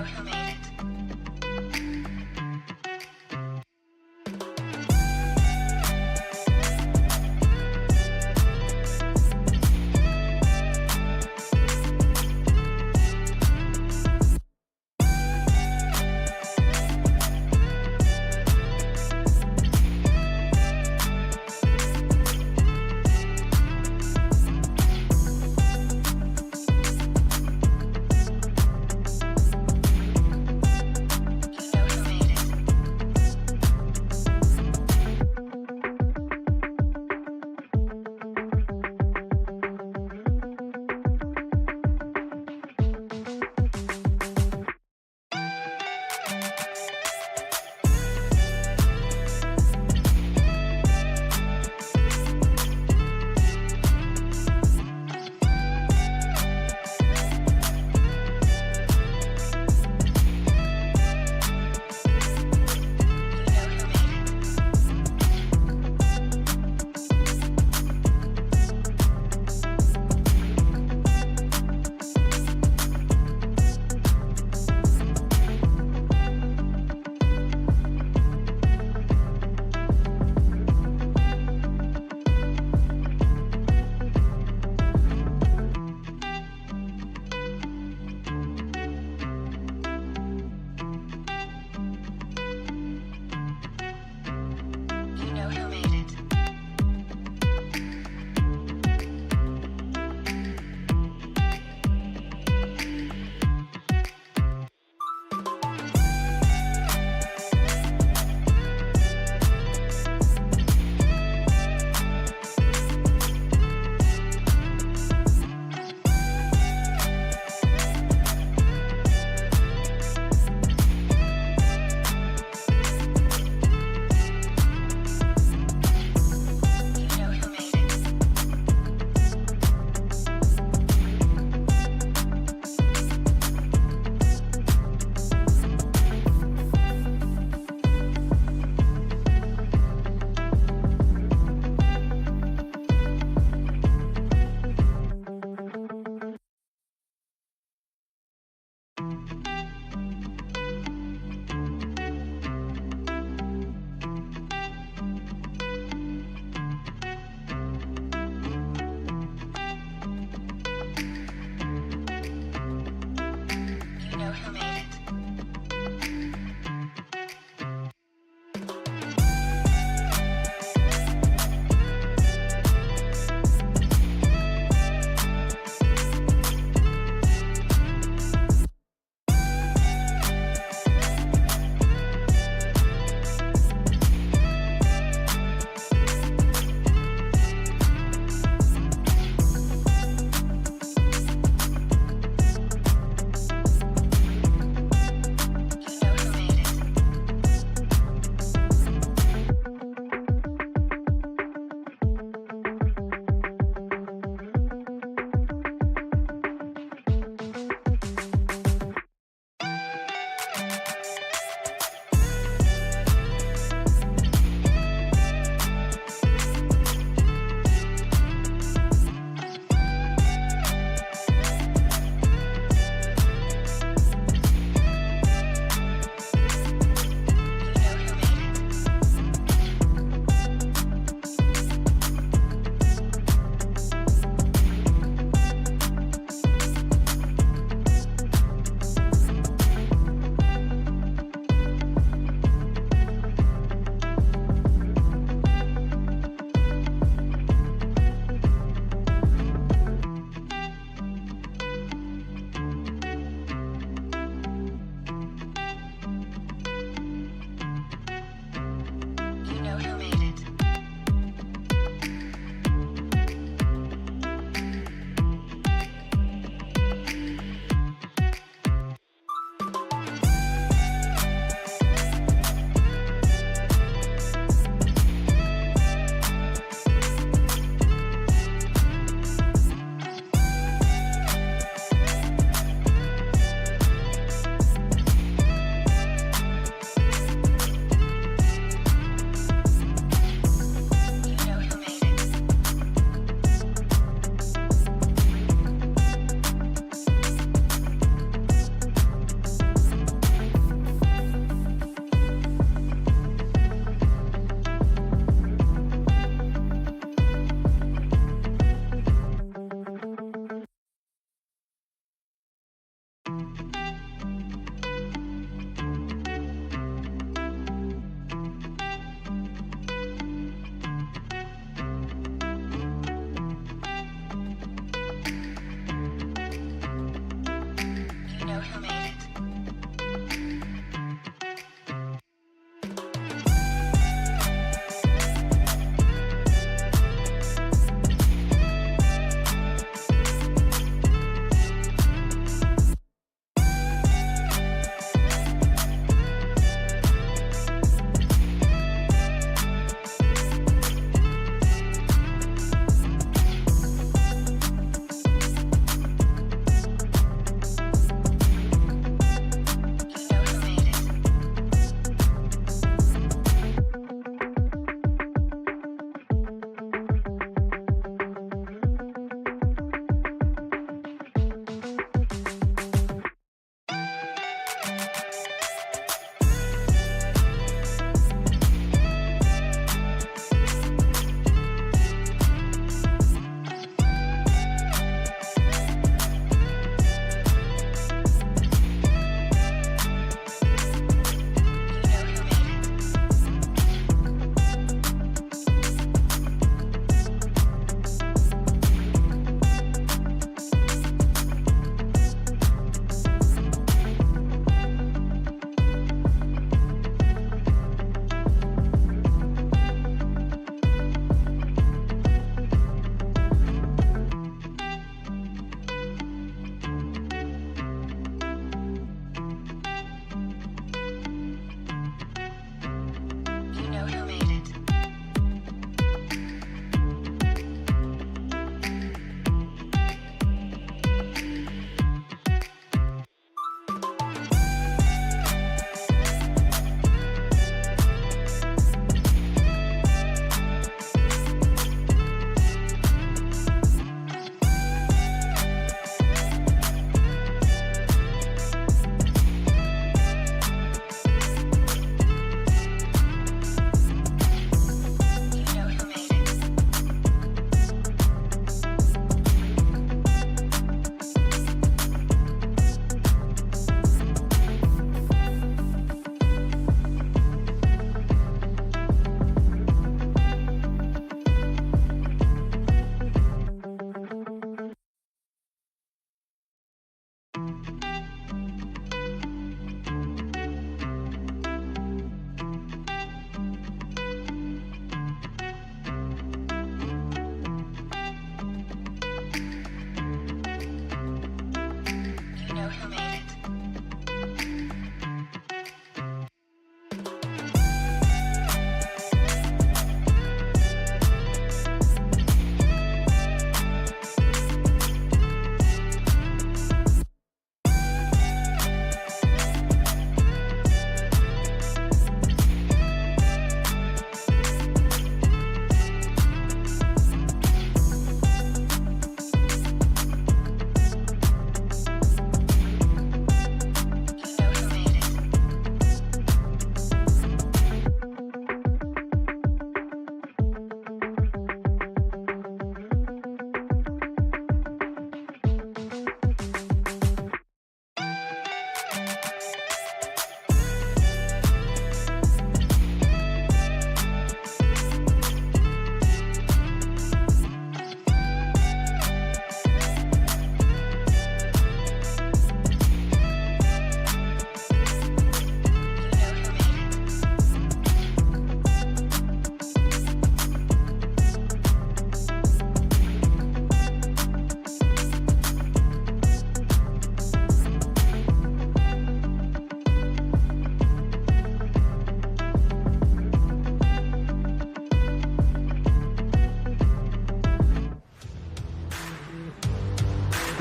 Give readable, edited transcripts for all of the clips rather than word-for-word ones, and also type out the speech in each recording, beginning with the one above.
who made it.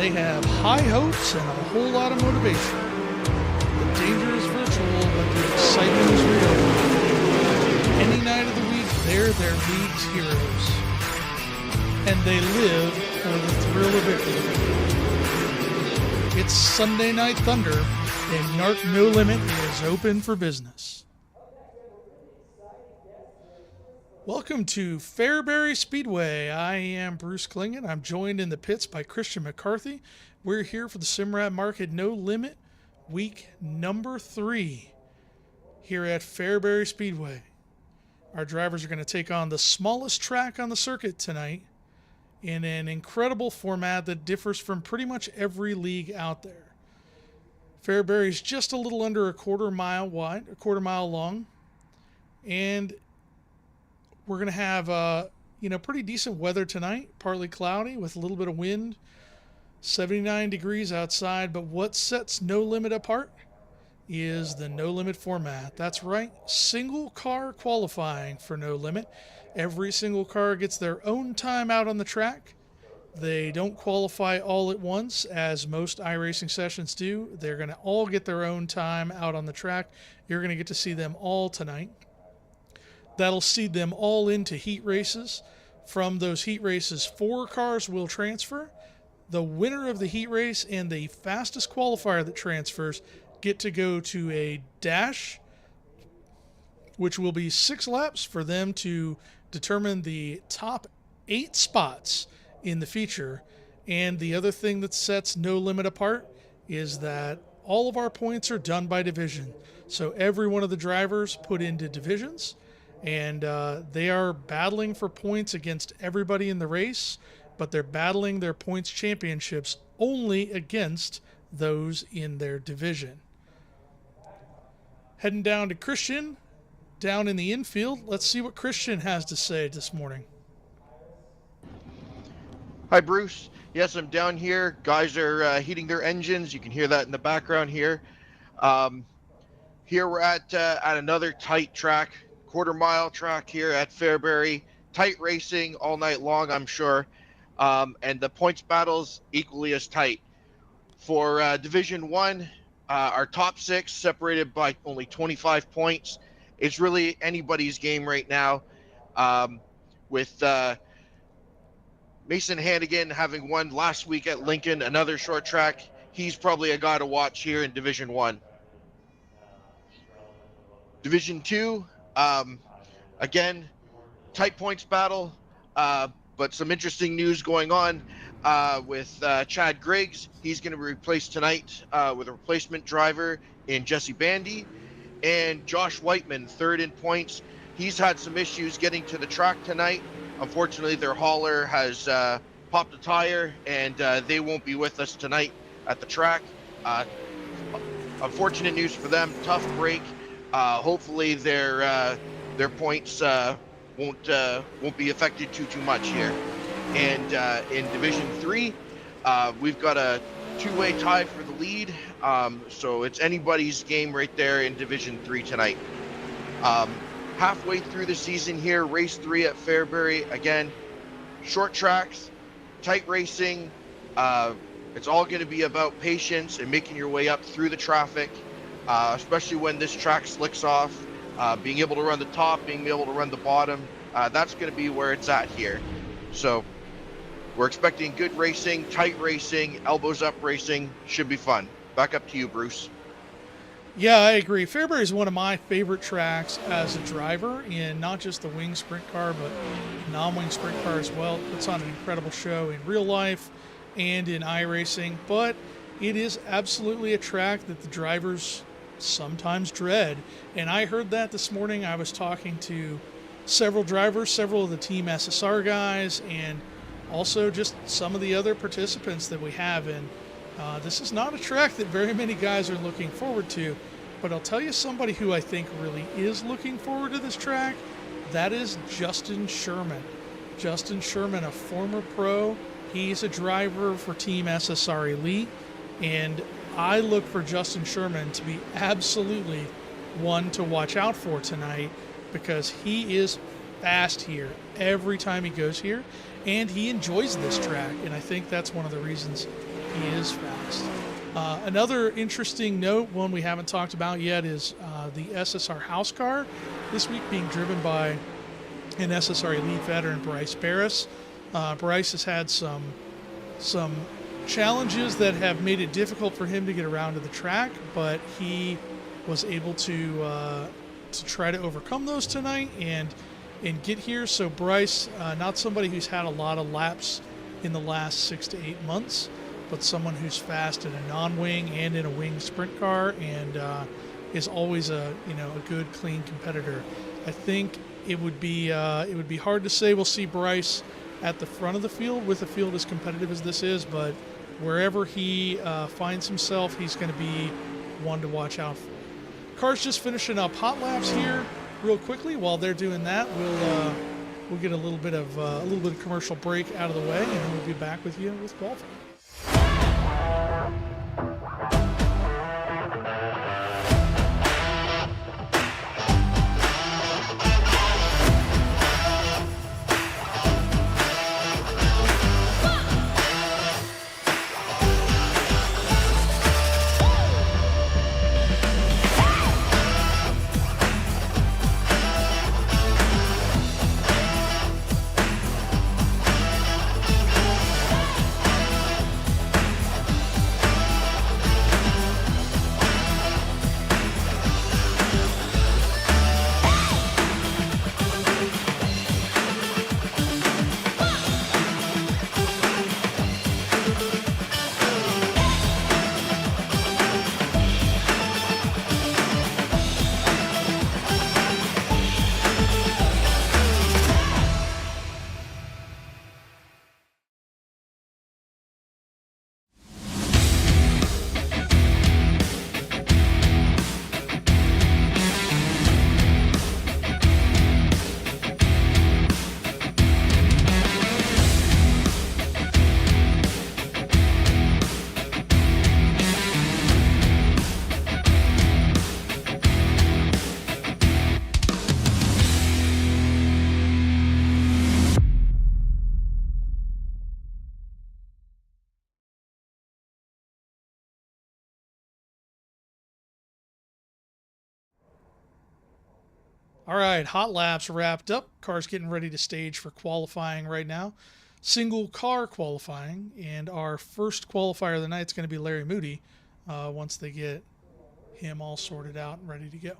They have high hopes and a whole lot of motivation. The danger is virtual, but the excitement is real. Any night of the week, they're their league's heroes. And they live for the thrill of victory. It's Sunday Night Thunder, and NARC No Limit is open for business. Welcome to Fairbury Speedway. I am Bruce Klingen. I'm joined in the pits by Christian McCarthy. We're here for the Simrad Market No Limit week number 3 here at Fairbury Speedway. Our drivers are going to take on the smallest track on the circuit tonight in an incredible format that differs from pretty much every league out there. Fairbury is just a little under a quarter mile wide, a quarter mile long, and we're going to have pretty decent weather tonight, partly cloudy with a little bit of wind, 79 degrees outside. But what sets No Limit apart is the No Limit format. That's right, single car qualifying for No Limit. Every single car gets their own time out on the track. They don't qualify all at once, as most iRacing sessions do. They're going to all get their own time out on the track. You're going to get to see them all tonight. That'll seed them all into heat races. From those heat races, 4 cars will transfer. The winner of the heat race and the fastest qualifier that transfers get to go to a dash, which will be 6 laps for them to determine the top 8 spots in the feature. And the other thing that sets No Limit apart is that all of our points are done by division. So every one of the drivers put into divisions, and they are battling for points against everybody in the race, but they're battling their points championships only against those in their division. Heading down to Christian, down in the infield. Let's see what Christian has to say this morning. Hi, Bruce. Yes, I'm down here. Guys are heating their engines. You can hear that in the background here. Here we're at another tight track, quarter-mile track here at Fairbury. Tight racing all night long, I'm sure. And the points battles equally as tight. For Division 1, our top 6 separated by only 25 points. It's really anybody's game right now, with Mason Hannigan having won last week at Lincoln, another short track. He's probably a guy to watch here in Division 1. Division 2, again, tight points battle, but some interesting news going on with Chad Griggs. He's going to be replaced tonight with a replacement driver in Jesse Bandy. And Josh Whiteman, third in points. He's had some issues getting to the track tonight. Unfortunately, their hauler has popped a tire, and they won't be with us tonight at the track. Unfortunate news for them. Tough break. Hopefully, their points won't be affected too much here. And in Division 3, we've got a 2-way tie for the lead. So it's anybody's game right there in Division 3 tonight. Halfway through the season here, race 3 at Fairbury. Again, short tracks, tight racing. It's all going to be about patience and making your way up through the traffic, especially when this track slicks off. Being able to run the top, being able to run the bottom, that's going to be where it's at here. So we're expecting good racing, tight racing, elbows up racing. Should be fun. Back up to you, Bruce. Yeah, I agree. Fairbury is one of my favorite tracks as a driver, in not just the wing sprint car, but non-wing sprint car as well. It puts on an incredible show in real life and in iRacing, but it is absolutely a track that the drivers sometimes dread. And I heard that this morning. I was talking to several drivers, several of the Team SSR guys, and also just some of the other participants that we have. And this is not a track that very many guys are looking forward to, but I'll tell you somebody who I think really is looking forward to this track. That is Justin Sherman. Justin Sherman, a former pro. He's a driver for Team SSR Elite, and I look for Justin Sherman to be absolutely one to watch out for tonight, because he is fast here every time he goes here, and he enjoys this track, and I think that's one of the reasons He is fast. Another interesting note, one we haven't talked about yet, is the SSR house car this week being driven by an SSR Elite veteran, Bryce Barris. Bryce has had some challenges that have made it difficult for him to get around to the track, but he was able to try to overcome those tonight and get here. So Bryce, not somebody who's had a lot of laps in the last 6 to 8 months, but someone who's fast in a non-wing and in a wing sprint car, and is always a good, clean competitor. I think it would be hard to say we'll see Bryce at the front of the field with a field as competitive as this is, but wherever he finds himself, he's going to be one to watch out for. Cars just finishing up hot laps here real quickly. While they're doing that, we'll get a little bit of commercial break out of the way, and then we'll be back with you with qualifying. All right, hot laps wrapped up. Cars getting ready to stage for qualifying right now. Single car qualifying, and our first qualifier of the night is going to be Larry Moody once they get him all sorted out and ready to go.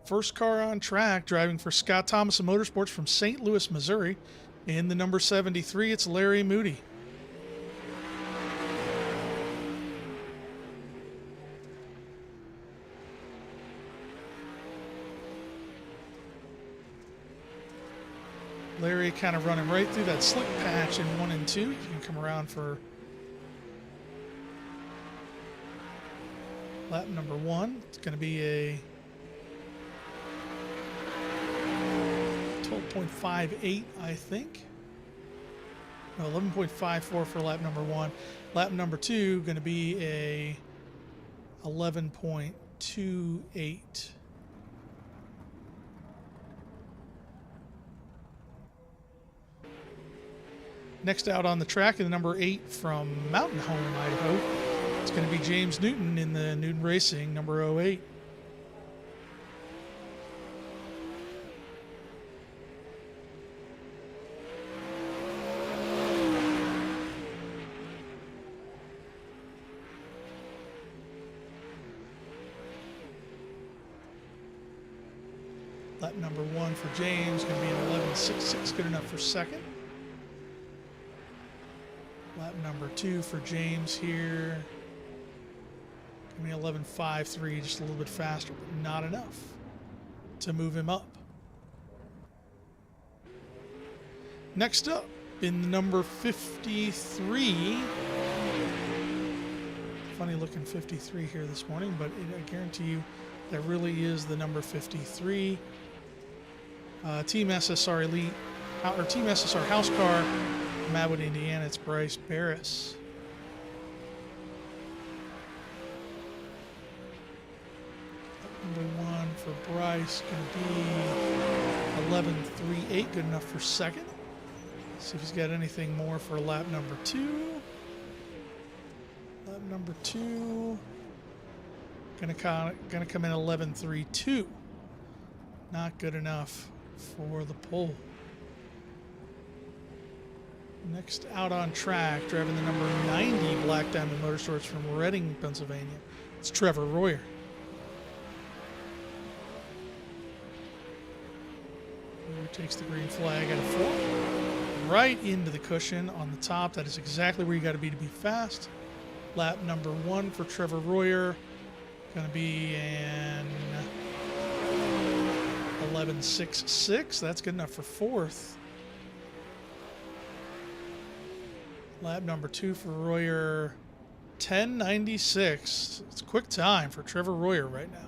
First car on track, driving for Scott Thomas Motorsports from St. Louis, Missouri. In the number 73, it's Larry Moody. Larry kind of running right through that slick patch in 1 and 2. You can come around for lap number 1. It's going to be a 12.58, I think. No, 11.54 for lap number 1. Lap number 2 going to be a 11.28. Next out on the track is the number 8 from Mountain Home, Idaho. It's going to be James Newton in the Newton Racing, number 08. Lap number 1 for James, going to be an 11.66, good enough for second. Lap number 2 for James here, going to be 11.53, just a little bit faster, but not enough to move him up. Next up, in the number 53, funny looking 53 here this morning, but I guarantee you that really is the number 53. Team SSR Elite, or Team SSR House Car, From Atwood, Indiana, it's Bryce Barris. Number 1 for Bryce, going to be 11.38, good enough for second. See if he's got anything more for lap number 2. Lap number 2, gonna come in 11.32. Not good enough for the pole. Next out on track, driving the number 90 Black Diamond Motorsports from Reading, Pennsylvania, it's Trevor Royer. Royer takes the green flag at a 4. Right into the cushion on the top. That is exactly where you got to be fast. Lap number 1 for Trevor Royer, going to be an 11.66. That's good enough for 4th. Lap number 2 for Royer, 10.96. It's a quick time for Trevor Royer right now.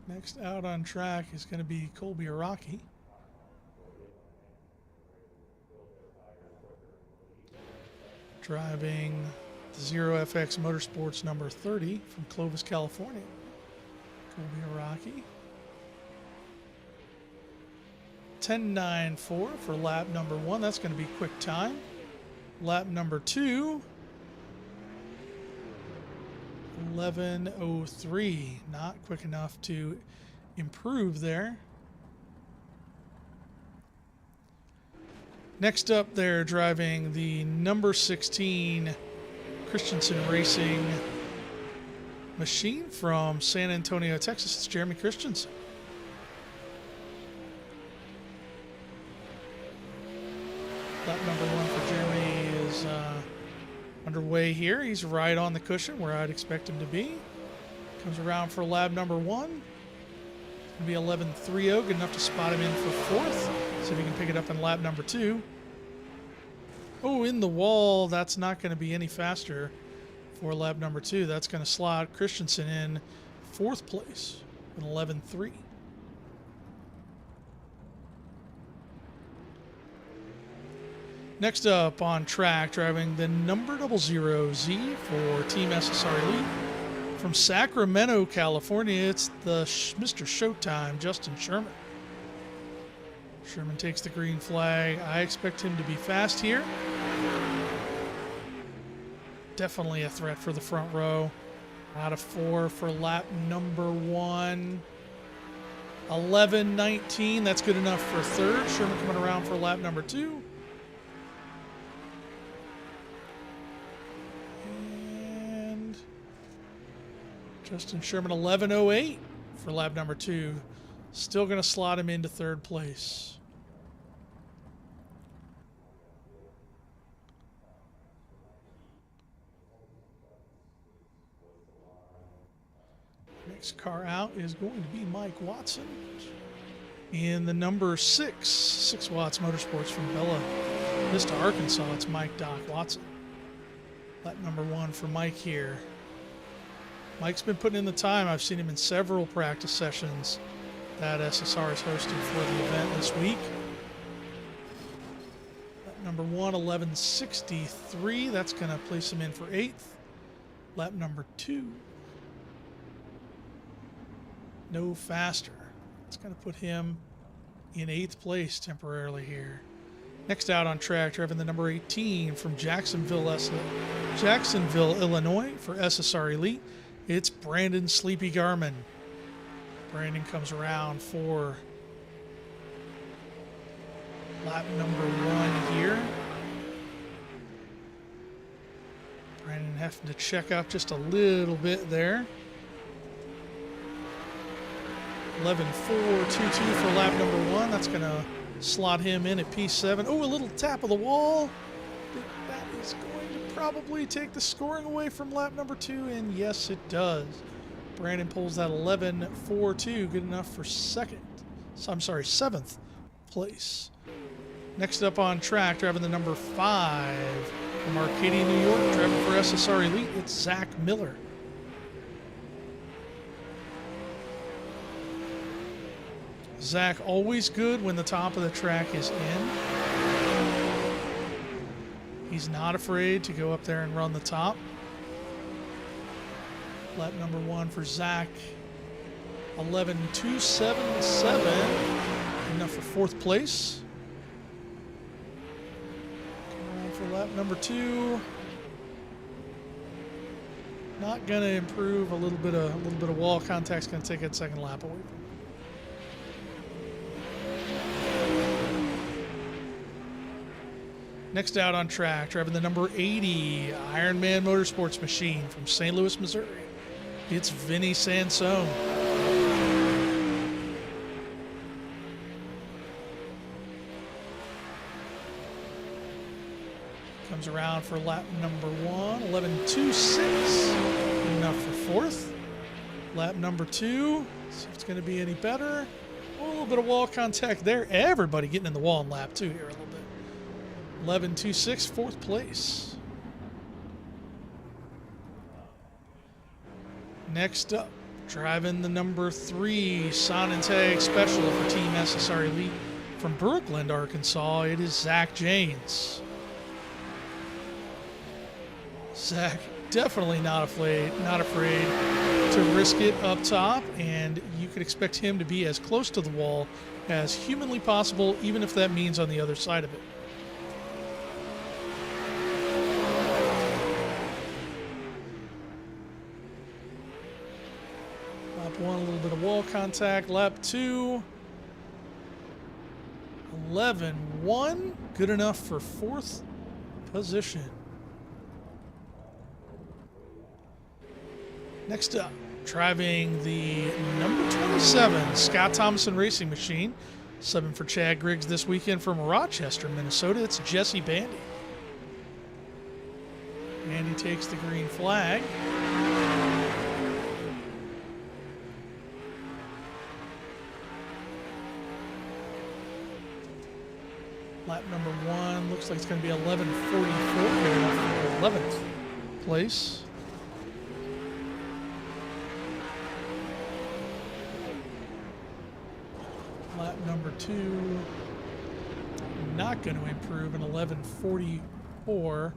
Next out on track is going to be Colby Araki. Driving the 0FX Motorsports number 30 from Clovis, California. Colby Araki. 10.94 for lap number 1. That's going to be quick time. Lap number 2. 11.03. Not quick enough to improve there. Next up, they're driving the number 16 Christensen Racing machine from San Antonio, Texas. It's Jeremy Christensen. Lap number 1 for Jeremy is underway here. He's right on the cushion where I'd expect him to be. Comes around for lap number 1. It's going to be 11.30, good enough to spot him in for 4th. See if he can pick it up in lap number 2. Oh, in the wall. That's not going to be any faster for lap number 2. That's going to slot Christensen in 4th place with 11.3. Next up on track, driving the number 00Z for Team SSR Elite from Sacramento, California. It's the Mr. Showtime, Justin Sherman. Sherman takes the green flag. I expect him to be fast here. Definitely a threat for the front row. Out of 4 for lap number 1. 11.19. That's good enough for 3rd. Sherman coming around for lap number 2. And Justin Sherman 11.08 for lap number 2. Still going to slot him into 3rd place. Next car out is going to be Mike Watson in the number 6 Watts Motorsports from Bella Vista, Arkansas. It's Mike Doc Watson. Lap number 1 for Mike here. Mike's been putting in the time. I've seen him in several practice sessions that SSR is hosting for the event this week. Lap number 1, 11.63. That's going to place him in for 8th. Lap number 2. No faster. It's going to put him in 8th place temporarily here. Next out on track, driving the number 18 from Jacksonville, Illinois for SSR Elite. It's Brandon Sleepy Garmin. Brandon comes around for lap number 1 here. Brandon having to check up just a little bit there. 11.422 for lap number 1. That's going to slot him in at P7. Oh, a little tap of the wall. That is going to probably take the scoring away from lap number 2, and yes, it does. Brandon pulls that 11.42, good enough for 7th place. Next up on track, driving the number 5 from Arcadia, New York, driving for SSR Elite, it's Zach Miller. Zach always good when the top of the track is in. He's not afraid to go up there and run the top. Lap number 1 for Zach. 11.277. Enough for 4th place. Coming around for lap number 2. Not gonna improve. A little bit of wall contact's gonna take that second lap away. Next out on track, driving the number 80 Ironman Motorsports machine from St. Louis, Missouri. It's Vinny Sansone. Comes around for lap number 1, 11.26. Enough for 4th. Lap number 2, see if it's going to be any better. Oh, a little bit of wall contact there. Everybody getting in the wall in lap 2 here a little bit. 11.26, 4th place. Next up, driving the number 3 Sonentag Special for Team SSR Elite from Brookland, Arkansas. It is Zach Janes. Zach definitely not afraid to risk it up top, and you could expect him to be as close to the wall as humanly possible, even if that means on the other side of it. Lap 1, a little bit of wall contact. Lap 2, 11.1, good enough for 4th position. Next up, driving the number 27 Scott Thomason Racing Machine, subbing for Chad Griggs this weekend from Rochester, Minnesota. It's Jesse Bandy. Bandy takes the green flag. Lap number 1 looks like it's going to be 11.44, good enough for 11th place. Lap number 2, not going to improve, an 11.44 for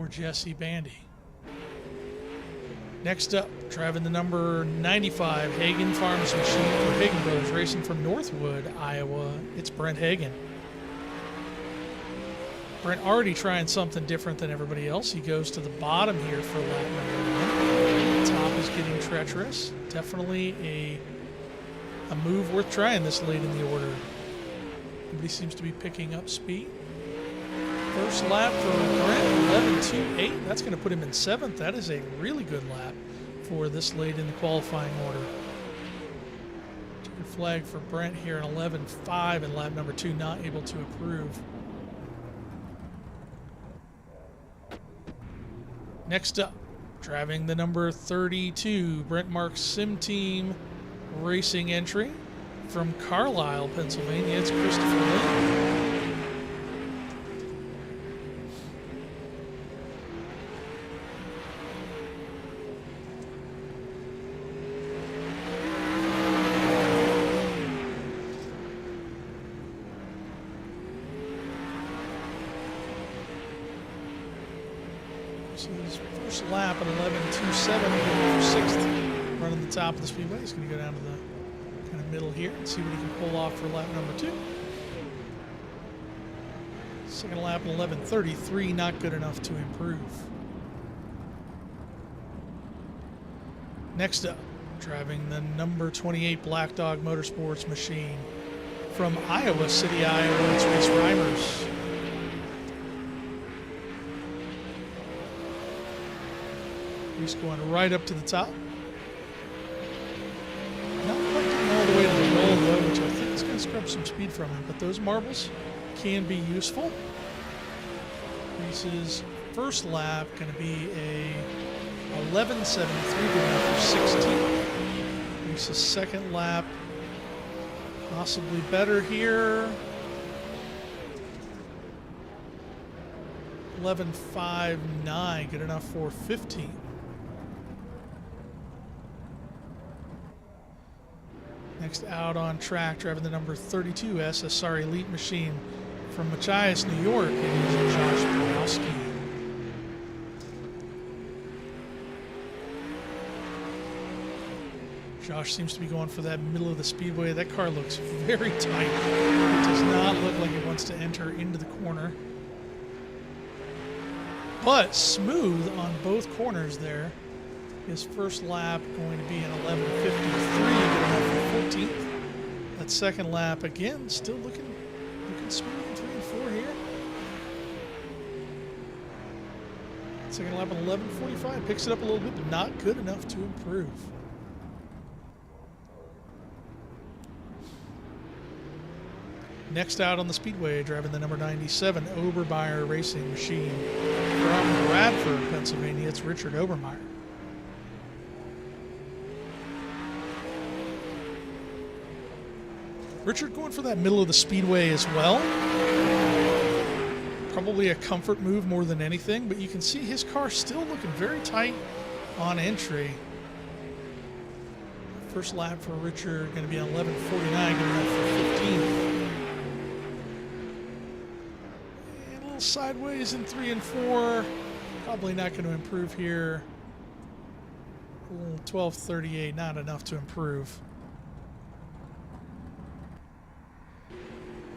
Jesse Bandy. Next up, driving the number 95 Hagen Farms Machine for Hagen Brothers Racing from Northwood, Iowa. It's Brent Hagen. Brent already trying something different than everybody else. He goes to the bottom here for lap number 1. The top is getting treacherous. Definitely a move worth trying this late in the order. Everybody seems to be picking up speed. First lap for Brent, 11.28. That's going to put him in 7th. That is a really good lap for this late in the qualifying order. Checkered flag for Brent here in 11.5 in lap number 2, not able to improve. Next up, driving the number 32 Brent Marks Sim Team Racing entry from Carlisle, Pennsylvania. It's Christopher Lynn. So his first lap at 11.27, for 6th. Running the top of the speedway. He's going to go down to the kind of middle here and see what he can pull off for lap number 2. Second lap at 11.33, not good enough to improve. Next up, driving the number 28 Black Dog Motorsports machine from Iowa City, Iowa. It's Reese Reimers. Reese going right up to the top. Not quite getting all the way to the wall, though, which I think is going to scrub some speed from him. But those marbles can be useful. Reese's first lap going to be a 11.73, good enough for 16th. Reese's second lap, possibly better here. 11.59, good enough for 15th. Next out on track, driving the number 32 SSR Elite machine from Machias, New York, it is Josh Borowski. Josh seems to be going for that middle of the speedway. That car looks very tight. It does not look like it wants to enter into the corner. But smooth on both corners there. His first lap going to be an 11:53, good enough for 14th. That second lap, again, still looking smooth in 3 and 4 here. Second lap, an 11:45, picks it up a little bit, but not good enough to improve. Next out on the speedway, driving the number 97 Obermeyer Racing machine from Bradford, Pennsylvania, it's Richard Obermeyer. Richard going for that middle of the speedway as well. Probably a comfort move more than anything, but you can see his car still looking very tight on entry. First lap for Richard going to be an 11:49, good enough for 15th. And a little sideways in 3 and 4. Probably not going to improve here. 12:38, not enough to improve.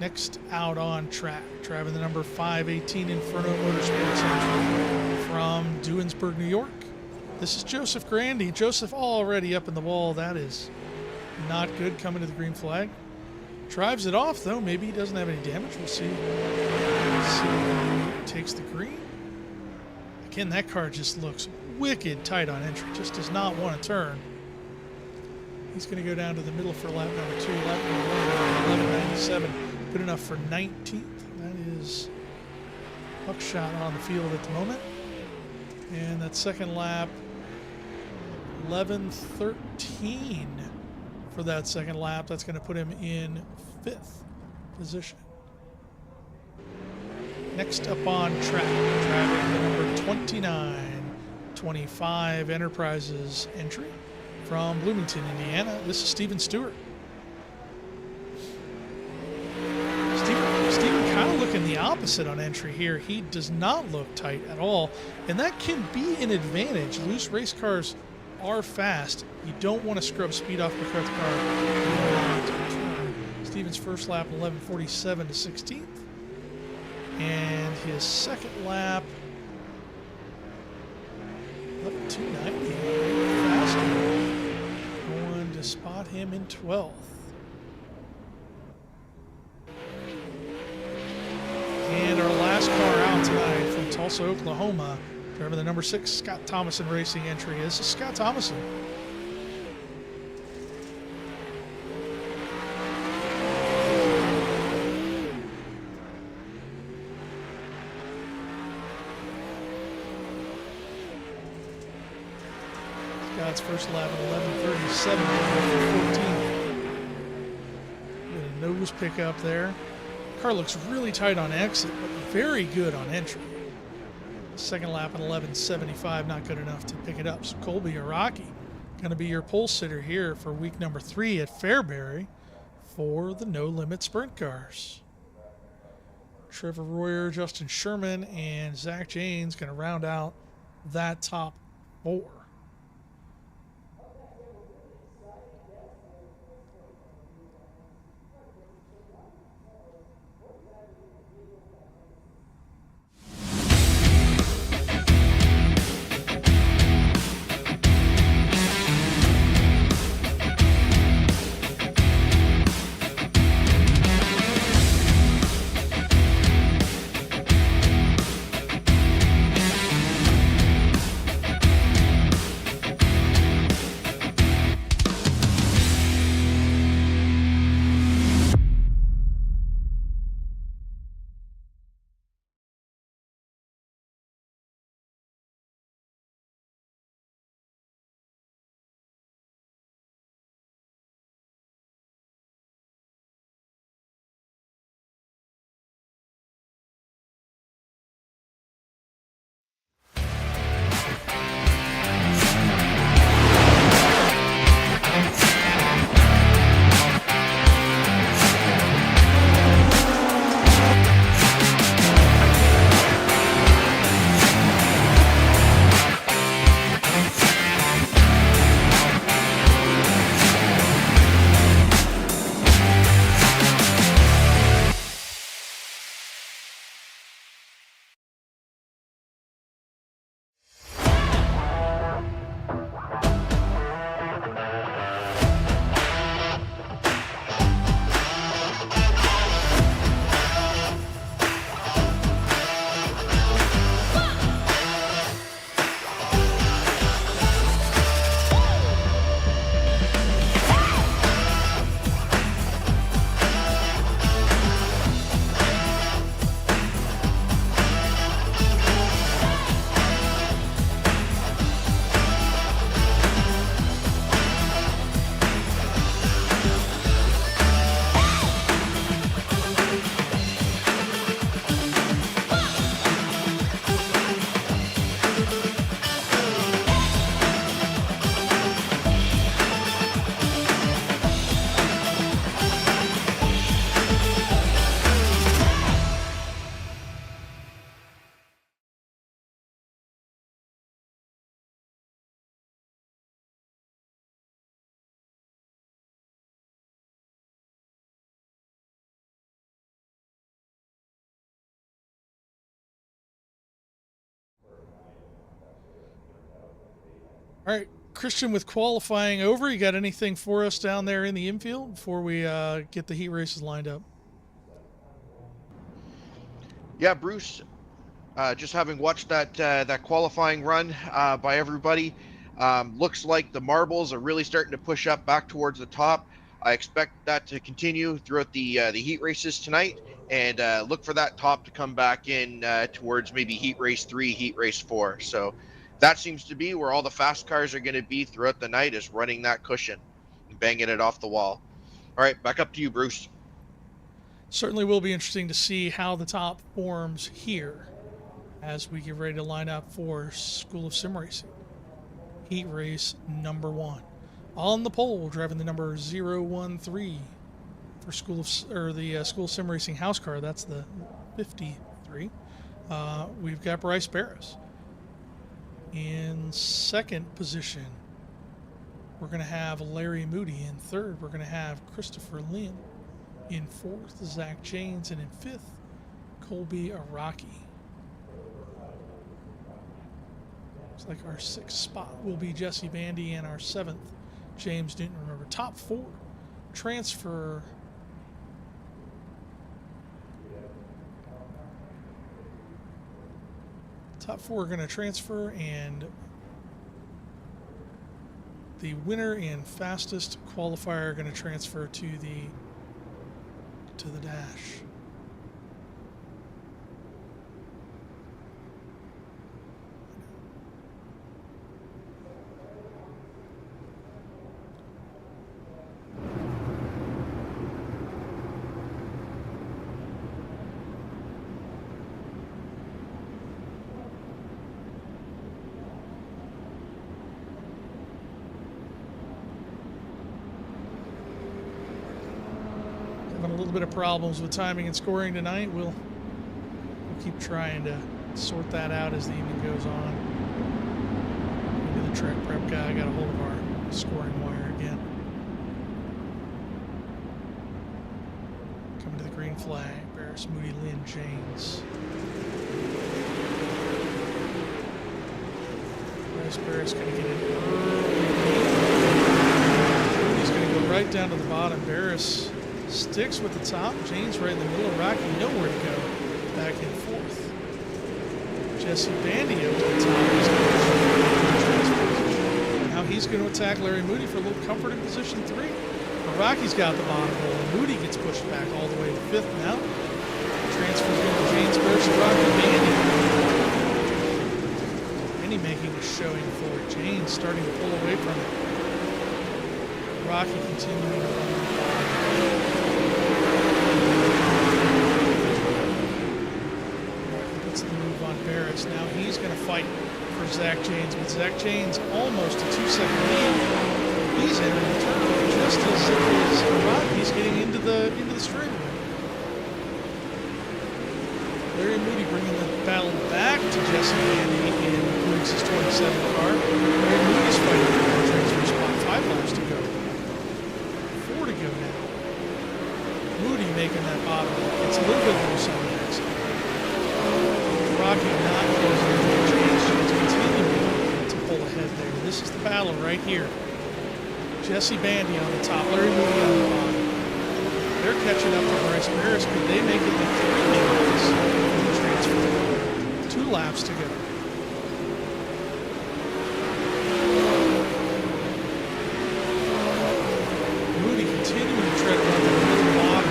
Next out on track, driving the number 518 Inferno Motorsports entry from Duensburg, New York. This is Joseph Grandy. Joseph already up in the wall. That is not good coming to the green flag. Drives it off though. Maybe he doesn't have any damage. We'll see. He takes the green. Again, that car just looks wicked tight on entry. Just does not want to turn. He's going to go down to the middle for lap number 2. Lap number 1, 11:97. Good enough for 19th. That is Buckshot on the field at the moment. And that second lap, 11:13 for that second lap. That's going to put him in 5th position. Next up on track, driving the number 2925 Enterprises entry from Bloomington, Indiana. This is Steven Stewart. Steven kind of looking the opposite on entry here. He does not look tight at all, and that can be an advantage. Loose race cars are fast. You don't want to scrub speed off the car. Steven's first lap, 11:47 to 16th, and his second lap, 11:290. Faster. Going to spot him in 12th. And our last car out tonight from Tulsa, Oklahoma, driving the number 6 Scott Thomason Racing entry. This is Scott Thomason. Scott's first lap at 11:37, 14. Get a nose pickup there. Car looks really tight on exit, but very good on entry. Second lap at 11:75, not good enough to pick it up. So Colby Araki going to be your pole sitter here for week number 3 at Fairbury for the No Limit Sprint Cars. Trevor Royer, Justin Sherman, and Zach Janes going to round out that top 4. All right, Christian, with qualifying over, you got anything for us down there in the infield before we get the heat races lined up? Yeah, Bruce. Just having watched that qualifying run by everybody, looks like the marbles are really starting to push up back towards the top. I expect that to continue throughout the heat races tonight, and look for that top to come back in towards maybe heat race 3, heat race 4. So that seems to be where all the fast cars are going to be throughout the night, is running that cushion and banging it off the wall. All right, back up to you, Bruce. Certainly will be interesting to see how the top forms here as we get ready to line up for School of Sim Racing. Heat race number 1. On the pole, driving the number 013 for School of the School of Sim Racing house car. That's the 53. We've got Bryce Barris. In second position, we're going to have Larry Moody. In third, we're going to have Christopher Lynn. In fourth, Zach Janes. And in fifth, Colby Araki. Looks like our sixth spot will be Jesse Bandy, and our seventh, James Newton. Remember, top 4 transfer. Top 4 are going to transfer, and the winner and fastest qualifier are going to transfer to the dash. Having a little bit of problems with timing and scoring tonight. We'll keep trying to sort that out as the evening goes on. Maybe the track prep guy got a hold of our scoring wire again. Coming to the green flag, Barris, Moody, Lynn, James. Barris going to get in early. Moody's going to go right down to the bottom. Barris sticks with the top. James right in the middle. Rocky nowhere to go. Back in fourth. Jesse Bandy up to the top. Now he's going to attack Larry Moody for a little comforting position 3. But Rocky's got the bottom hole. And Moody gets pushed back all the way to 5th now. Transfers into James versus Rocky Bandy. Bandy making a showing for James, starting to pull away from it. Rocky continuing to run. Gets the move on Barris. Now he's going to fight for Zach Janes, but Zach Janes almost a 2-second lead. He's entering the turn just as Rocky's getting into the straightaway. Larry Moody bringing the battle back to Jesse Bandy in Briggs' 27 car. Larry Moody's fighting for the transfer spot. 5 laps to go. 4 to go now. Moody making that bottom. It's a little bit loose on the exit. Rocky not closing into the James continuing to pull ahead there. This is the battle right here. Jesse Bandy on the top, Larry Moody on the bottom. They're catching up to Bryce Barris. Could they make it in 3 minutes for the transfer? 2 laps to go. Moody continuing to tread around the middle bottom.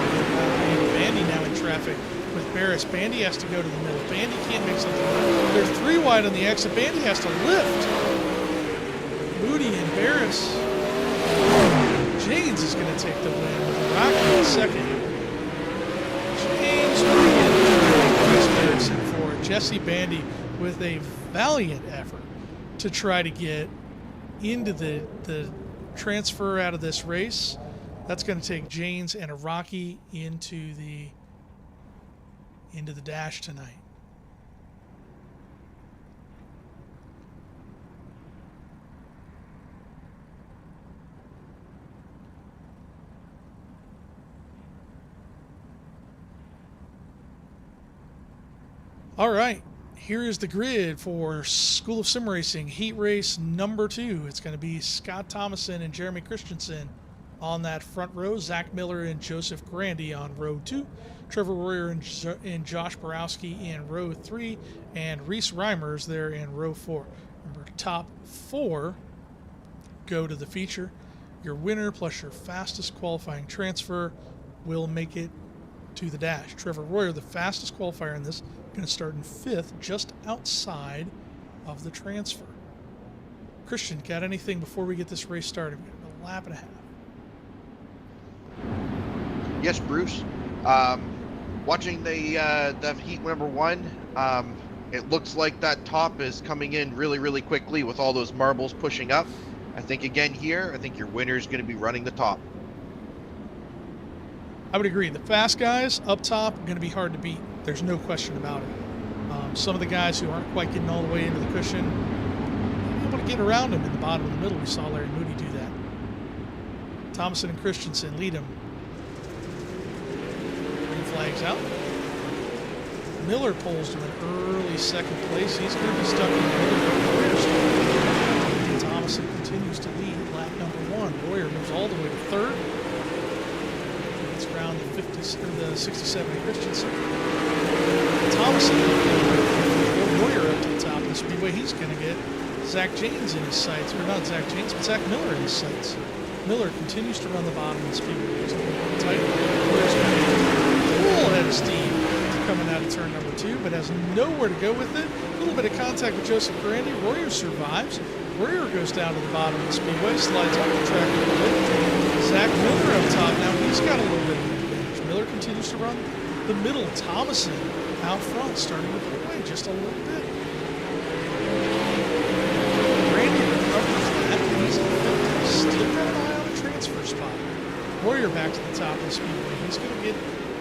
Bandy now in traffic with Barris. Bandy has to go to the middle. Bandy can't make something up. They're 3 wide on the exit. Bandy has to lift. Moody and Barris. Janes is going to take the win with Rocky in second. James Barris in fourth. Jesse Bandy with a valiant effort to try to get into the transfer out of this race. That's going to take Janes and Rocky into the dash tonight. All right, here is the grid for School of Sim Racing Heat Race number 2. It's going to be Scott Thomason and Jeremy Christensen on that front row, Zach Miller and Joseph Grandy on row 2, Trevor Royer and Josh Borowski in row 3, and Reese Reimers there in row 4. Remember, top 4 go to the feature. Your winner plus your fastest qualifying transfer will make it to the dash. Trevor Royer, the fastest qualifier in this, going to start in 5th, just outside of the transfer. Christian, got anything before we get this race started? We've got a lap and a half. Yes, Bruce. Watching the heat number 1, it looks like that top is coming in really, really quickly with all those marbles pushing up. I think again here, I think your winner is going to be running the top. I would agree. The fast guys up top are going to be hard to beat. There's no question about it. Some of the guys who aren't quite getting all the way into the cushion, be able to get around them in the bottom of the middle. We saw Larry Moody do that. Thomason and Christensen lead them. Green flags out. Miller pulls to an early second place. He's going to be stuck in the Thomason continues to lead lap number 1. Royer moves all the way to 3rd. It's around the 67 Christensen. Thomason, Royer up to the top of the speedway. He's going to get Zach James in his sights, or not Zach James, but Zach Miller in his sights. Miller continues to run the bottom of the speedway. He's going to be tight. Royer's going to be full head of steam coming out of turn number 2, but has nowhere to go with it. A little bit of contact with Joseph Grandy. Royer survives. Royer goes down to the bottom of the speedway, slides off the track a little bit. Zach Miller up top. Now he's got a little bit of advantage. Miller continues to run the middle. Thomason out front, starting to pull away just a little bit. Grandy recovers that. He's still got an eye on a transfer spot. Royer back to the top of the speedway. He's going to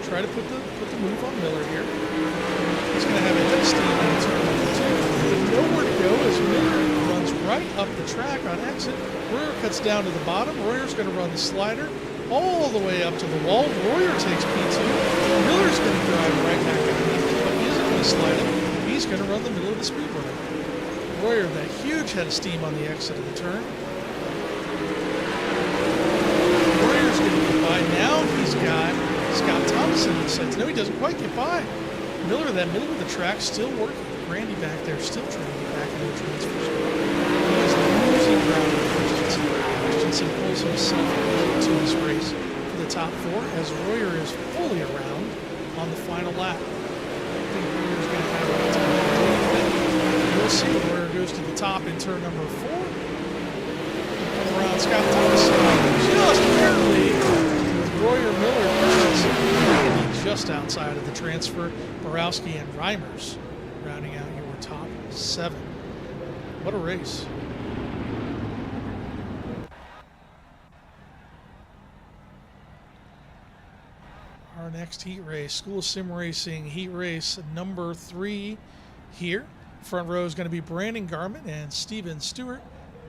try to put the move on Miller here. He's going to have a head of steam on turn number 2, but nowhere to go as Miller runs right up the track on exit. Royer cuts down to the bottom. Royer's going to run the slider all the way up to the wall. Royer takes P2. Miller's going to drive right back underneath, but he isn't going to slide it. He's going to run the middle of the speedway. Royer, that huge head of steam on the exit of the turn. Royer's going to get by. Now he's got Scott Thomason in the sights. No, he doesn't quite get by. Miller, that middle of the track, still working. Grandy back there, still trying to get back into the transfer spot. He's losing ground with Christensen. Christensen pulls himself to his race for the top 4 as Royer is fully around on the final lap. I think Royer's going to have a time. We'll see. Royer goes to the top in turn number 4. Come around Scott Thomason. Just barely. Royer, Miller, Christensen, just outside of the transfer. Borowski and Reimers rounding out your top 7. What a race. Our next heat race, School of Sim Racing heat race number 3 here. Front row is going to be Brandon Garment and Steven Stewart.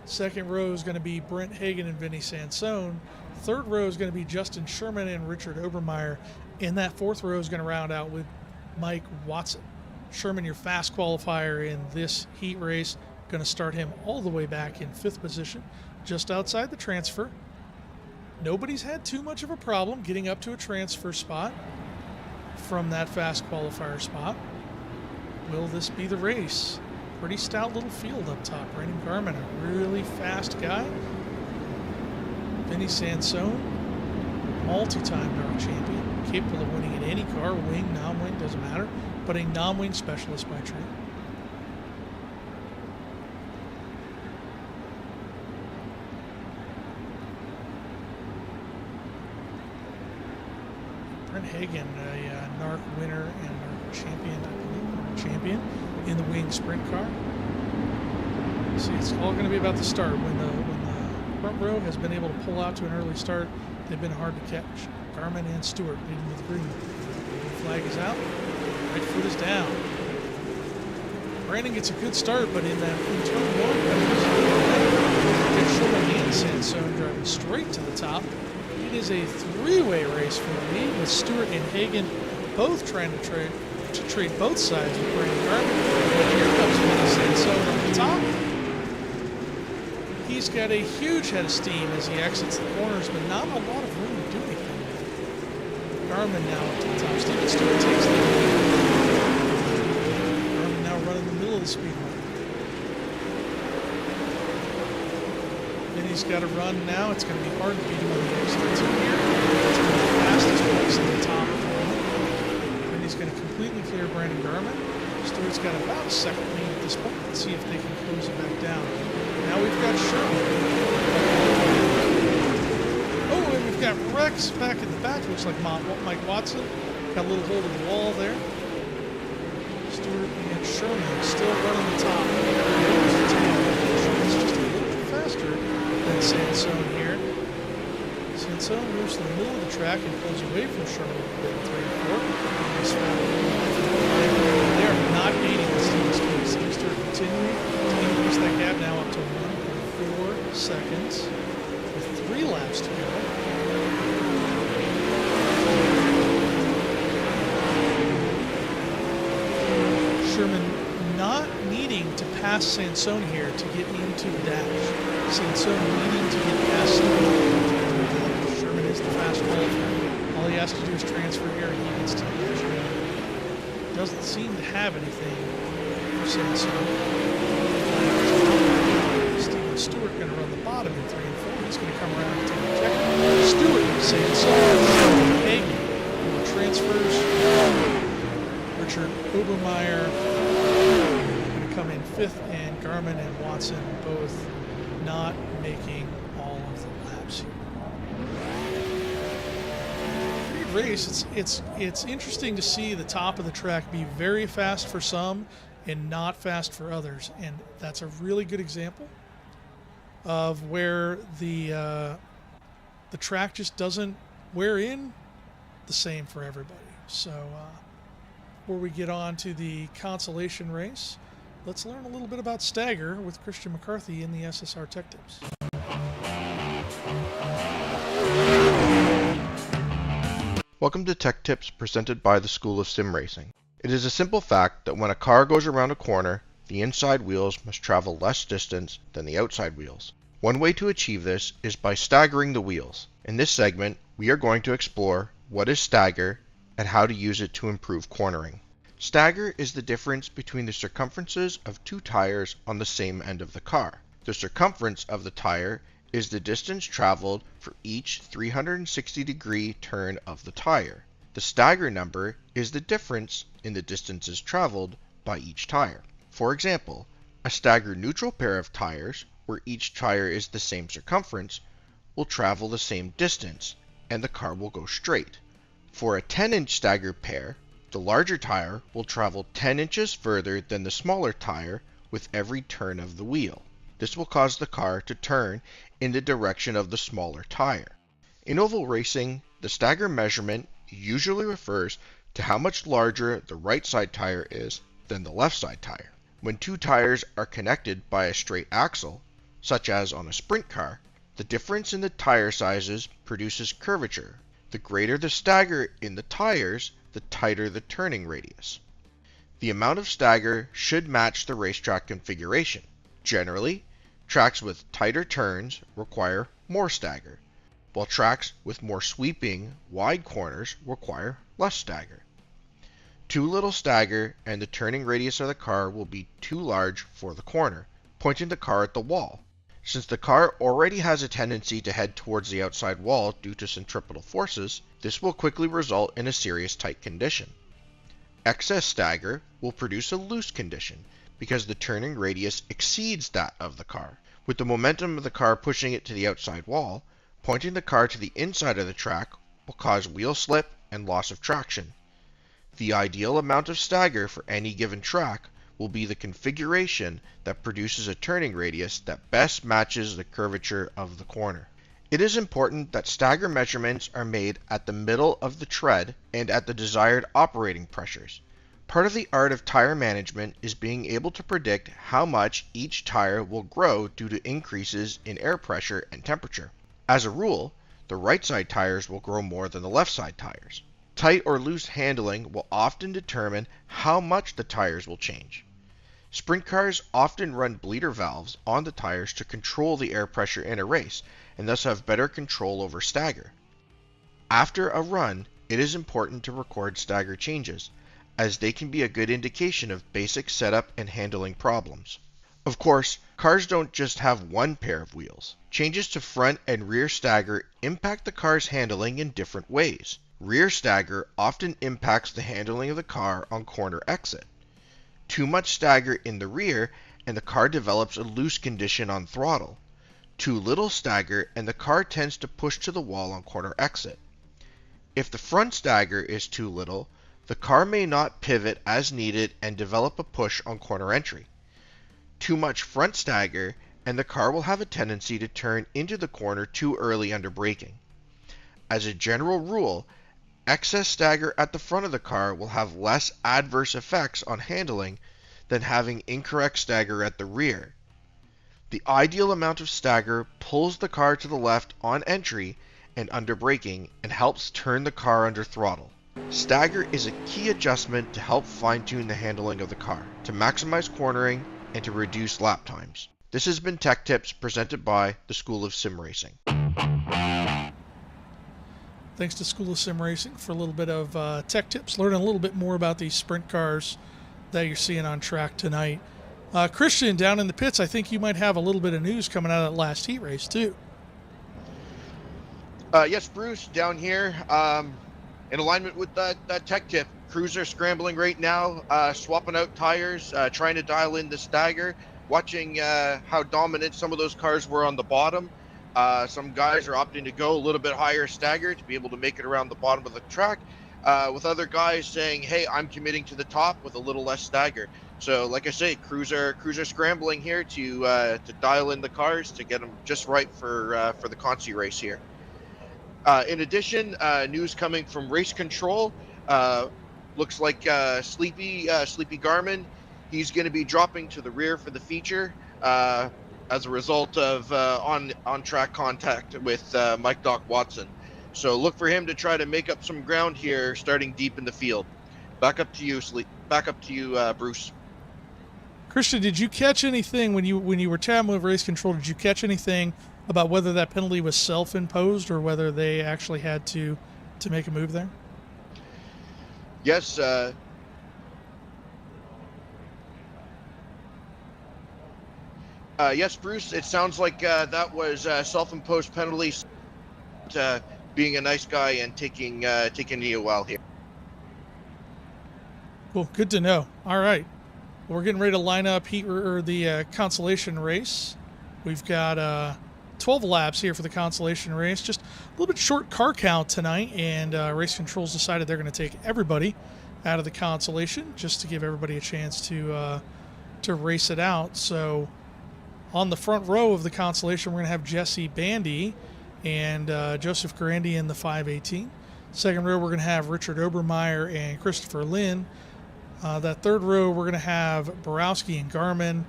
Second row is going to be Brent Hagan and Vinny Sansone. Third row is going to be Justin Sherman and Richard Obermeyer. And that fourth row is going to round out with Mike Watson. Sherman, your fast qualifier in this heat race, going to start him all the way back in 5th position, just outside the transfer. Nobody's had too much of a problem getting up to a transfer spot from that fast qualifier spot. Will this be the race? Pretty stout little field up top. Brandon Garment, a really fast guy. Vinny Sansone, multi-time NARC champion, capable of winning in any car, wing, non-wing, doesn't matter, but a non-wing specialist by trade. Brent Hagan, a NARC winner and NARC champion, I believe, NARC champion in the wing sprint car. See, it's all going to be about the start. When the front row has been able to pull out to an early start, they've been hard to catch. Garmin and Stewart leading with green. The flag is out. Right foot is down. Brandon gets a good start, but in turn 1, Sherman and Sansone driving straight to the top. It is a 3-way race for the lead with Stewart and Hagan both trying to to trade both sides with Brandon Garman. Here comes Vinny Sansone on the top. He's got a huge head of steam as he exits the corners, but not a lot of room to do anything with. Garman now up to the top. Steven Stewart takes the lead. Garman now running the middle of the speedway. Vinny's got to run now. It's going to be hard to beat him on the exit here. It's going to be the fastest place at the top of the moment. Vinny's going to completely clear Brandon Garman. Stewart's got about a second lead at this point. Let's see if they can close it back down. Now we've got Sherman. Oh, and we've got Rex back in the back. Looks like Mike Watson. Got a little hold of the wall there. Stewart and Sherman still running the top. Sherman's just a little bit faster than Sansone here. Sansone moves to the middle of the track and pulls away from Sherman a bit in 3 and 4. They are not gaining with Steven Stewart. Steven Stewart continuing to increase that gap now up to 1.4 seconds with 3 laps to go. Sherman not needing to pass Sansone here to get into the dash. Sansone needing to get past Stewart. Sherman is the fast qualifier. All he has to do is transfer here and he gets to the dash. Doesn't seem to have anything for Sansone. Steven Stewart going to run the bottom in 3 and 4. He's going to come around and take a check. Stewart, Sansone, Hagen, transfers. Richard Obermeyer going to come in 5th, and Garman and Watson both not making all of the laps here. Race, it's interesting to see the top of the track be very fast for some and not fast for others, and that's a really good example of where the track just doesn't wear in the same for everybody. So before we get on to the consolation race, let's learn a little bit about Stagger with Christian McCarthy in the SSR Tech Tips. Welcome to Tech Tips presented by the School of Sim Racing. It is a simple fact that when a car goes around a corner, the inside wheels must travel less distance than the outside wheels. One way to achieve this is by staggering the wheels. In this segment, we are going to explore what is stagger and how to use it to improve cornering. Stagger is the difference between the circumferences of 2 tires on the same end of the car. The circumference of the tire is the distance traveled for each 360-degree turn of the tire. The stagger number is the difference in the distances traveled by each tire. For example, a stagger neutral pair of tires, where each tire is the same circumference, will travel the same distance, and the car will go straight. For a 10-inch stagger pair, the larger tire will travel 10 inches further than the smaller tire with every turn of the wheel. This will cause the car to turn in the direction of the smaller tire. In oval racing, the stagger measurement usually refers to how much larger the right side tire is than the left side tire. When 2 tires are connected by a straight axle, such as on a sprint car, the difference in the tire sizes produces curvature. The greater the stagger in the tires, the tighter the turning radius. The amount of stagger should match the racetrack configuration. Generally, tracks with tighter turns require more stagger, while tracks with more sweeping, wide corners require less stagger. Too little stagger and the turning radius of the car will be too large for the corner, pointing the car at the wall. Since the car already has a tendency to head towards the outside wall due to centripetal forces, this will quickly result in a serious tight condition. Excess stagger will produce a loose condition, because the turning radius exceeds that of the car, with the momentum of the car pushing it to the outside wall. Pointing the car to the inside of the track will cause wheel slip and loss of traction. The ideal amount of stagger for any given track will be the configuration that produces a turning radius that best matches the curvature of the corner. It is important that stagger measurements are made at the middle of the tread and at the desired operating pressures. Part of the art of tire management is being able to predict how much each tire will grow due to increases in air pressure and temperature. As a rule, the right side tires will grow more than the left side tires. Tight or loose handling will often determine how much the tires will change. Sprint cars often run bleeder valves on the tires to control the air pressure in a race and thus have better control over stagger. After a run, it is important to record stagger changes, as they can be a good indication of basic setup and handling problems. Of course, cars don't just have one pair of wheels. Changes to front and rear stagger impact the car's handling in different ways. Rear stagger often impacts the handling of the car on corner exit. Too much stagger in the rear and the car develops a loose condition on throttle. Too little stagger and the car tends to push to the wall on corner exit. If the front stagger is too little, the car may not pivot as needed and develop a push on corner entry. Too much front stagger and the car will have a tendency to turn into the corner too early under braking. As a general rule, excess stagger at the front of the car will have less adverse effects on handling than having incorrect stagger at the rear. The ideal amount of stagger pulls the car to the left on entry and under braking and helps turn the car under throttle. Stagger is a key adjustment to help fine-tune the handling of the car, to maximize cornering, and to reduce lap times. This has been Tech Tips presented by the School of Sim Racing. Thanks to School of Sim Racing for a little bit of tech tips, learning a little bit more about these sprint cars that you're seeing on track tonight. Christian, down in the pits, I think you might have a little bit of news coming out of that last heat race, too. Yes, Bruce, down here, in alignment with that tech tip, crews are scrambling right now, swapping out tires, trying to dial in the stagger, watching how dominant some of those cars were on the bottom. Some guys are opting to go a little bit higher stagger to be able to make it around the bottom of the track, with other guys saying, hey, I'm committing to the top with a little less stagger. So like I say, crews are scrambling here to dial in the cars to get them just right for the Consi race here. In addition, news coming from race control, looks like Sleepy Garmin, he's going to be dropping to the rear for the feature as a result of on-track contact with Mike Doc Watson. So look for him to try to make up some ground here, starting deep in the field. Back up to you, Bruce. Christian, did you catch anything when you were chatting with race control? Did you catch anything about whether that penalty was self-imposed or whether they actually had to make a move there? Yes. Yes, Bruce. It sounds like that was self-imposed penalty. Being a nice guy and taking me a while here. Cool. Good to know. All right. We're getting ready to line up the Consolation race. We've got 12 laps here for the Consolation race. Just a little bit short car count tonight, and race controls decided they're going to take everybody out of the Consolation just to give everybody a chance to race it out. So on the front row of the Consolation, we're going to have Jesse Bandy and Joseph Grandi in the 518. Second row, we're going to have Richard Obermeyer and Christopher Lynn. That third row, we're going to have Borowski and Garmin.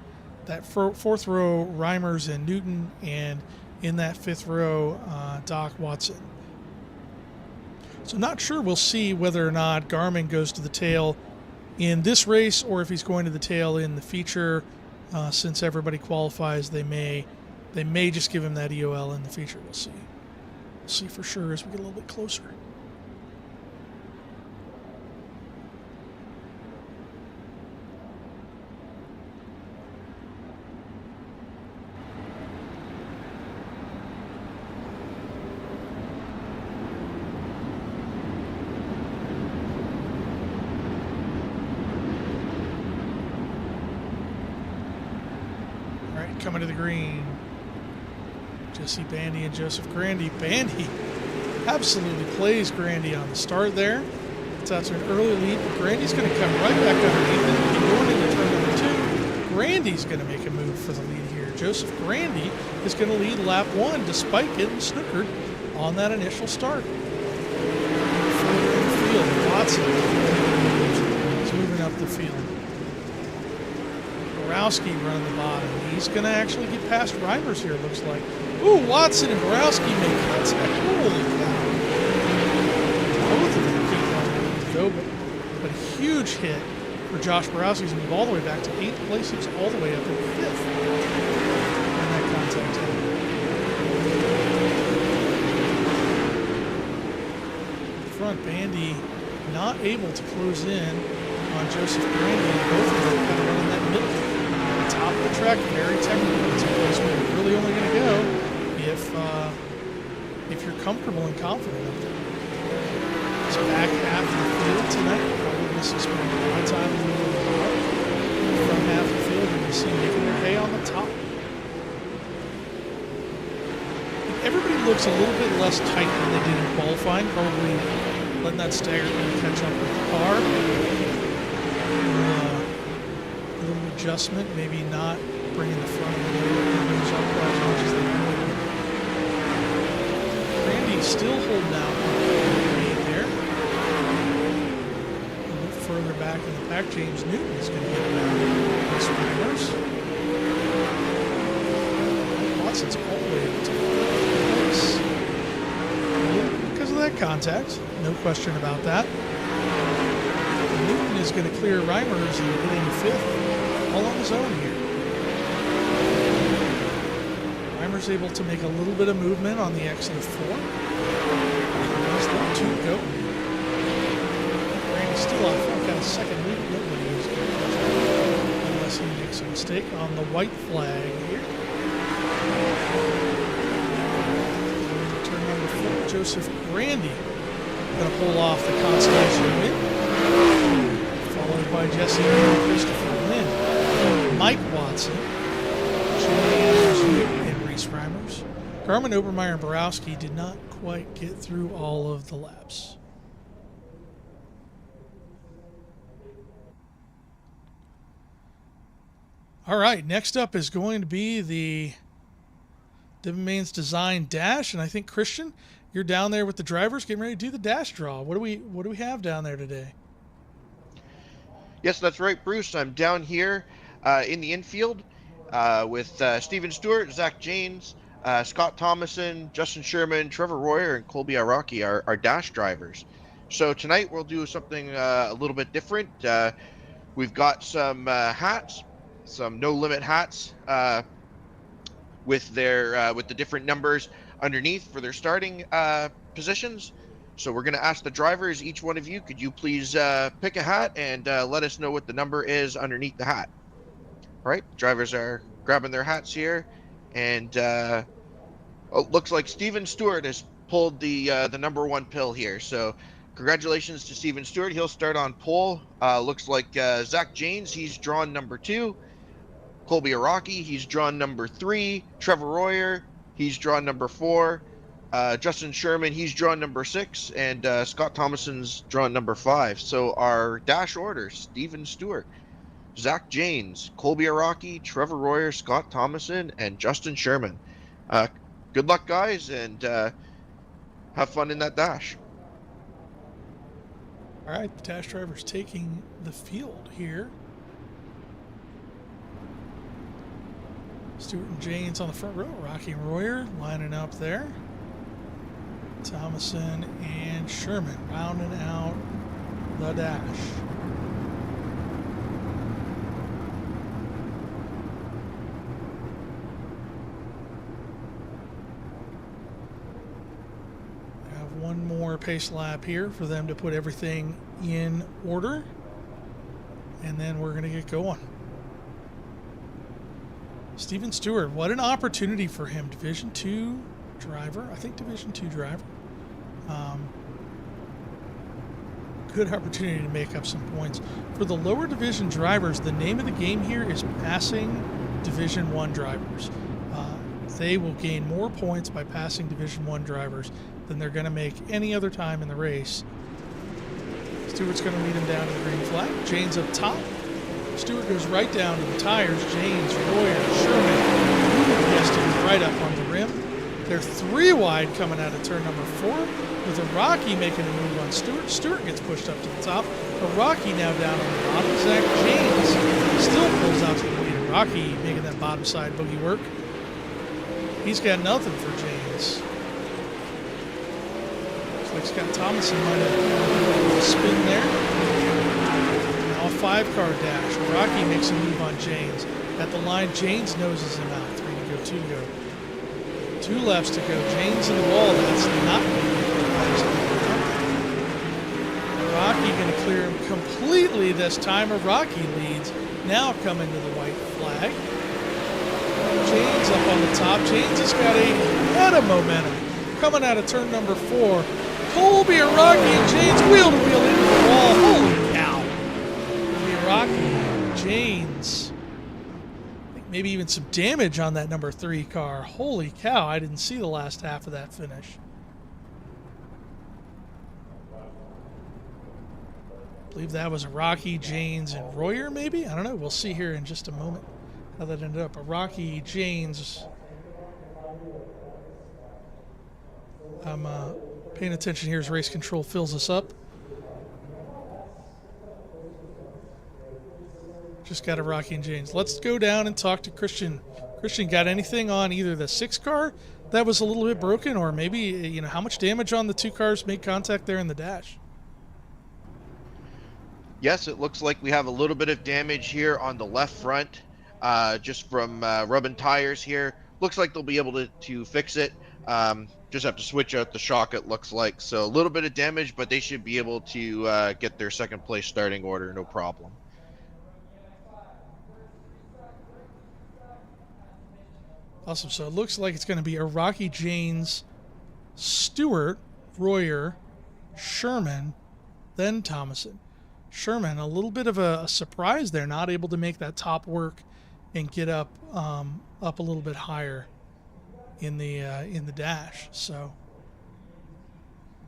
That fourth row, Reimers and Newton. And in that fifth row, Doc Watson. So not sure we'll see whether or not Garmin goes to the tail in this race or if he's going to the tail in the feature. Since everybody qualifies, they may just give him that EOL in the feature. We'll see. We'll see for sure as we get a little bit closer. Coming to the green, Jesse Bandy and Joseph Grandi. Bandy absolutely plays Grandi on the start there. It's out to an early lead, but Grandi's going to come right back underneath it and going into turn number 2. Grandi's going to make a move for the lead here. Joseph Grandi is going to lead lap 1 despite getting snookered on that initial start. Further in the field, Watson is moving up the field. Borowski running the bottom. He's going to actually get past Reimers here, it looks like. Ooh, Watson and Borowski make contact. Holy cow. Both of them keep on go, but a huge hit for Josh Borowski. He's moved all the way back to 8th place. He was all the way up in 5th when that contact happened. Front, Bandy not able to close in on Joseph Brandy, and both of them kind of running that middle. The top of the track, very technical. It's a place where you're really only going to go if you're comfortable and confident up there. It's back half of the field tonight. Probably this is spending a lot of time in the middle of the park. From half the field, you can see making their hay on the top. Everybody looks a little bit less tight than they did in qualifying, probably letting that Stagger catch up with the car. A little adjustment, maybe not bringing the front of the wheels up quite as much as they would. Randy's still holding out on the lead there. A little further back in the pack, James Newton is going to get around the sprinters. Watson's all the way up to because of that contact, no question about that. Newton is going to clear Reimers and get into 5th, all on his own here. Reimers able to make a little bit of movement on the exit of 4. There's the 2 to go. Randy's still off front, got a second lead. Nobody is going to catch up unless he makes a mistake on the white flag here. Joseph Brandy going to pull off the consolation win, followed by Jesse and Christopher Lynn, Mike Watson, James Newton, and Reese Reimers. Garmin, Obermeyer, and Borowski did not quite get through all of the laps. All right, next up is going to be the Devin Main's Design Dash, and I think Christian, you're down there with the drivers getting ready to do the dash draw. What do we have down there today? Yes, that's right, Bruce. I'm down here in the infield with Steven Stewart, Zach James, Scott Thomason, Justin Sherman, Trevor Royer, and Colby Araki, our dash drivers. So tonight we'll do something a little bit different. We've got some hats, some no limit hats with the different numbers underneath for their starting positions. So we're going to ask the drivers, each one of you, could you please pick a hat and let us know what the number is underneath the hat. All right, drivers are grabbing their hats here, and looks like Steven Stewart has pulled the number 1 pill here. So congratulations to Steven Stewart. He'll start on pole. Looks like Zach James, he's drawn number 2. Colby Araki, he's drawn number 3. Trevor Royer, he's drawn number 4. Justin Sherman, he's drawn number 6. And Scott Thomason's drawn number 5. So our dash order: Steven Stewart, Zach James, Colby Araki, Trevor Royer, Scott Thomason, and Justin Sherman. Good luck, guys, and have fun in that dash. All right, the dash driver's taking the field here. Stewart and James on the front row. Rocky and Royer lining up there. Thomason and Sherman rounding out the dash. We have one more pace lap here for them to put everything in order, and then we're going to get going. Steven Stewart, what an opportunity for him. Division II driver. I think Division II driver. Good opportunity to make up some points. For the lower division drivers, the name of the game here is passing Division I drivers. They will gain more points by passing Division I drivers than they're going to make any other time in the race. Stewart's going to lead him down to the green flag. Jane's up top. Stewart goes right down to the tires. James, Royer, Sherman, yes, right up on the rim. They're 3 wide coming out of turn number 4, with a Rocky making a move on Stewart. Stewart gets pushed up to the top. A Rocky now down on the bottom. Zach James still pulls out to the lead. Rocky making that bottom side boogie work. He's got nothing for James. Looks like Scott Thomason might have a spin there. 5-car dash. Rocky makes a move on Janes. At the line, Janes noses him out. 3 to go, 2 to go. 2 lefts to go. Janes in the wall. That's not going to be Rocky going to clear him completely this time. Rocky leads. Now coming to the white flag. Janes up on the top. Janes has got a head of momentum coming out of turn number 4. Colby, Rocky, and Janes wheel to wheel into the wall. Holy cow. Rocky, Janes. I think maybe even some damage on that number 3 car. Holy cow, I didn't see the last half of that finish. I believe that was Rocky, Janes, and Royer, maybe? I don't know. We'll see here in just a moment how that ended up. Rocky, Janes. I'm paying attention here as race control fills us up. Just got a Rocky and Janes. Let's go down and talk to Christian. Christian, got anything on either the 6 car that was a little bit broken, or maybe, you know, how much damage on the 2 cars made contact there in the dash? Yes, it looks like we have a little bit of damage here on the left front, just from rubbing tires here. Looks like they'll be able to fix it. Just have to switch out the shock, it looks like. So a little bit of damage, but they should be able to get their second place starting order, no problem. Awesome. So it looks like it's going to be a Rocky, Janes, Stewart, Royer, Sherman, then Thomason. Sherman, a little bit of a surprise there, not able to make that top work and get up a little bit higher in the dash. So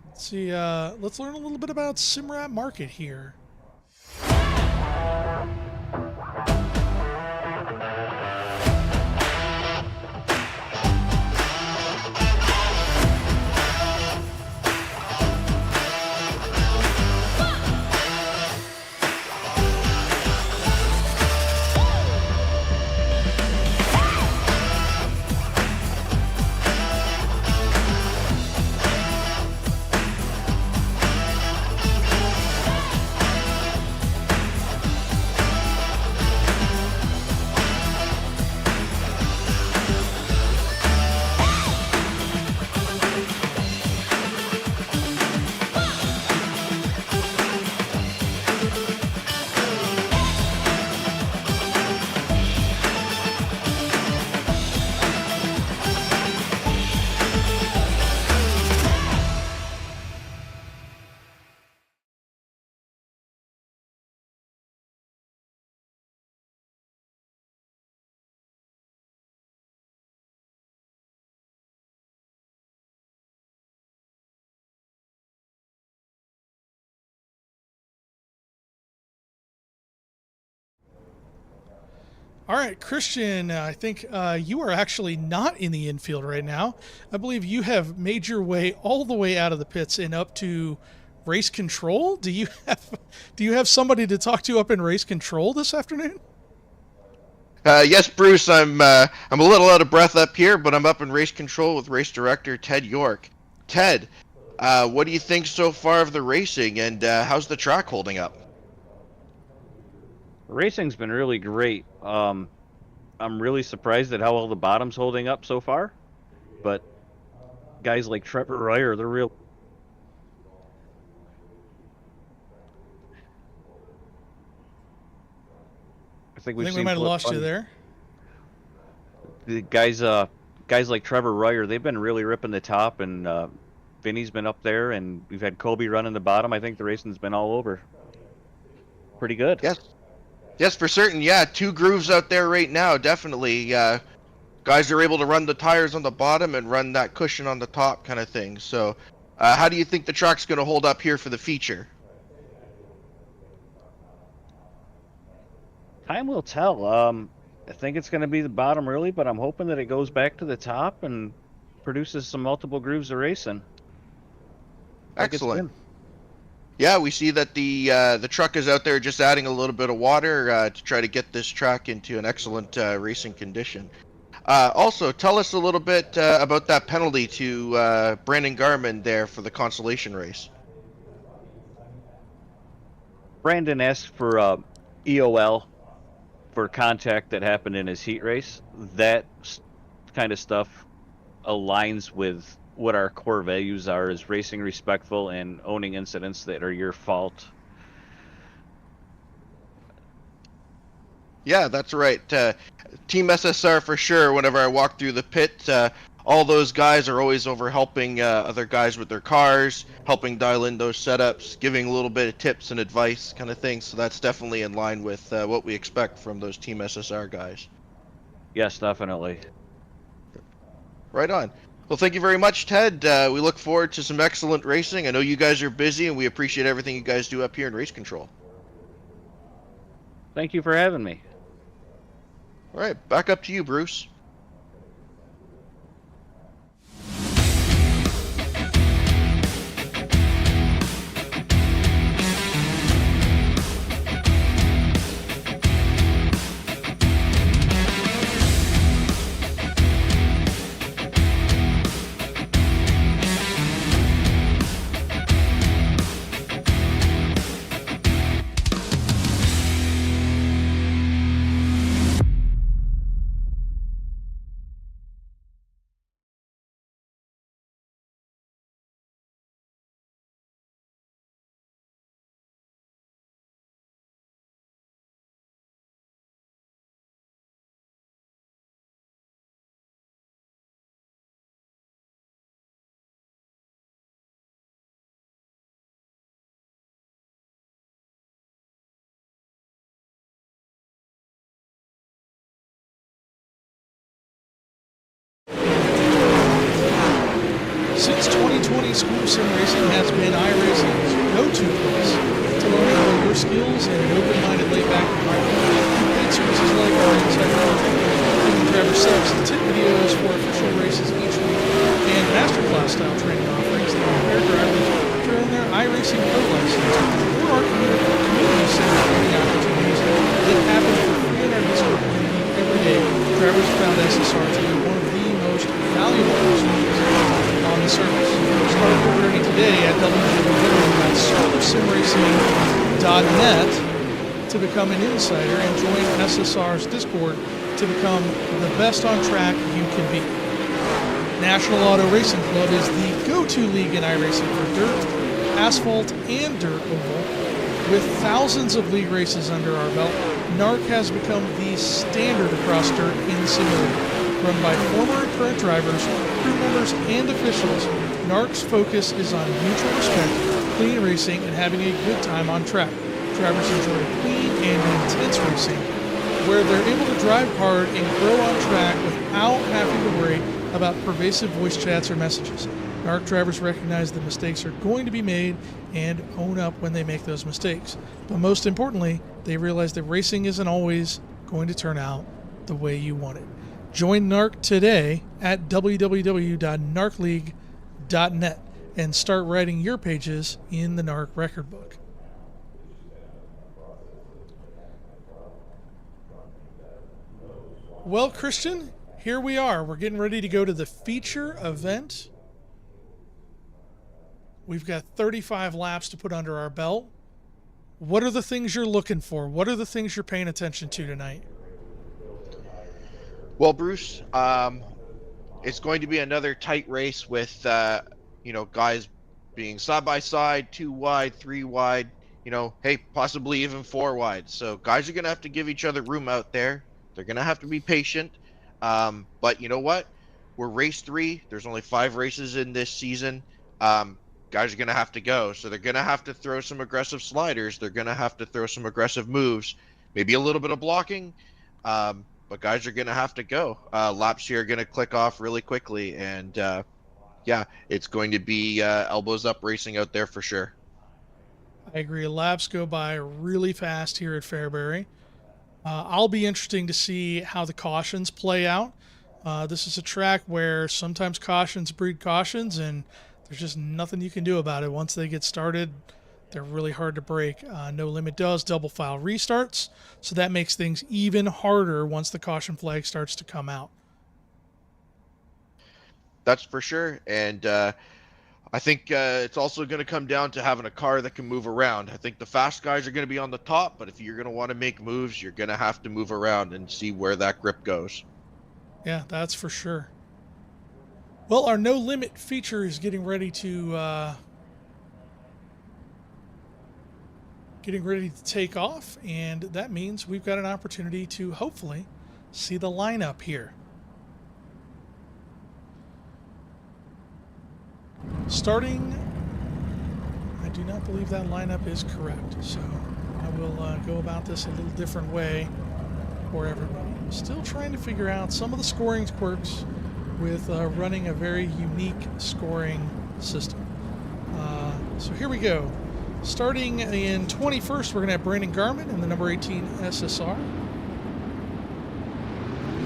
let's see. Let's learn a little bit about Simrat Market here. All right, Christian, I think you are actually not in the infield right now. I believe you have made your way all the way out of the pits and up to race control. Do you have somebody to talk to up in race control this afternoon? Yes, Bruce, I'm a little out of breath up here, but I'm up in race control with race director Ted York. Ted, what do you think so far of the racing, and how's the track holding up? Racing's been really great. I'm really surprised at how well the bottom's holding up so far. But guys like Trevor Ryer, they're real. I think we might have lost you there. The guys like Trevor Ryer, they've been really ripping the top, and Vinny's been up there, and we've had Kobe running the bottom. I think the racing's been all over. Pretty good. Yes, for certain. Yeah, 2 grooves out there right now, definitely. Guys are able to run the tires on the bottom and run that cushion on the top kind of thing. So how do you think the track's going to hold up here for the feature? Time will tell. I think it's going to be the bottom really, but I'm hoping that it goes back to the top and produces some multiple grooves of racing. Excellent. Yeah, we see that the truck is out there just adding a little bit of water to try to get this track into an excellent racing condition. Also, tell us a little bit about that penalty to Brandon Garman there for the Consolation race. Brandon asked for EOL for contact that happened in his heat race. That kind of stuff aligns with what our core values are: is racing respectful and owning incidents that are your fault. Yeah, that's right. Team SSR for sure. Whenever I walk through the pit, all those guys are always over helping other guys with their cars, helping dial in those setups, giving a little bit of tips and advice kind of thing. So that's definitely in line with what we expect from those Team SSR guys. Yes, definitely. Right on. Well, thank you very much, Ted. We look forward to some excellent racing. I know you guys are busy, and we appreciate everything you guys do up here in Race Control. Thank you for having me. All right, back up to you, Bruce. Since 2020, School of Sim Racing has been iRacing's go-to place to learn all your skills in an open-minded, laid-back environment. Paid services like our Inside Training driver subs and tip videos for official races each week, and masterclass-style training offerings that prepare drivers to earn their iRacing Pro license, or our community center training opportunities that happen for free in our Discord community every day. Drivers have found SSR to be one of the most valuable resources on the service. Start ordering today at www.schoolofsimracing.net to become an insider and join SSR's Discord to become the best on track you can be. National Auto Racing Club is the go-to league in iRacing for dirt, asphalt, and dirt oval. With thousands of league races under our belt, NARC has become the standard across dirt in simulator. Run by former and current drivers, crew members, and officials, NARC's focus is on mutual respect, clean racing, and having a good time on track. Drivers enjoy clean and intense racing, where they're able to drive hard and grow on track without having to worry about pervasive voice chats or messages. NARC drivers recognize that mistakes are going to be made and own up when they make those mistakes. But most importantly, they realize that racing isn't always going to turn out the way you want it. Join NARC today at www.narcleague.net and start writing your pages in the NARC record book. Well, Christian, here we are. We're getting ready to go to the feature event. We've got 35 laps to put under our belt. What are the things you're looking for? What are the things you're paying attention to tonight? Well, Bruce, it's going to be another tight race with, guys being side by side, 2 wide, 3 wide, hey, possibly even 4 wide. So guys are going to have to give each other room out there. They're going to have to be patient. But you know what? We're race 3. There's only 5 races in this season. Guys are going to have to go. So they're going to have to throw some aggressive sliders. They're going to have to throw some aggressive moves, maybe a little bit of blocking. But guys are going to have to go. Laps here are going to click off really quickly. And, it's going to be elbows up racing out there for sure. I agree. Laps go by really fast here at Fairbury. I'll be interesting to see how the cautions play out. This is a track where sometimes cautions breed cautions, and there's just nothing you can do about it. Once they get started, they're really hard to break. No Limit does double file restarts, so that makes things even harder once the caution flag starts to come out. That's for sure. And I think it's also going to come down to having a car that can move around. I think the fast guys are going to be on the top, but if you're going to want to make moves, you're going to have to move around and see where that grip goes. Yeah, that's for sure. Well, our no limit feature is getting ready to take off, and that means we've got an opportunity to hopefully see the lineup here. Starting, I do not believe that lineup is correct, so I will go about this a little different way for everybody. Still trying to figure out some of the scoring quirks with running a very unique scoring system. So here we go. Starting in 21st, we're going to have Brandon Garman in the number 18 SSR.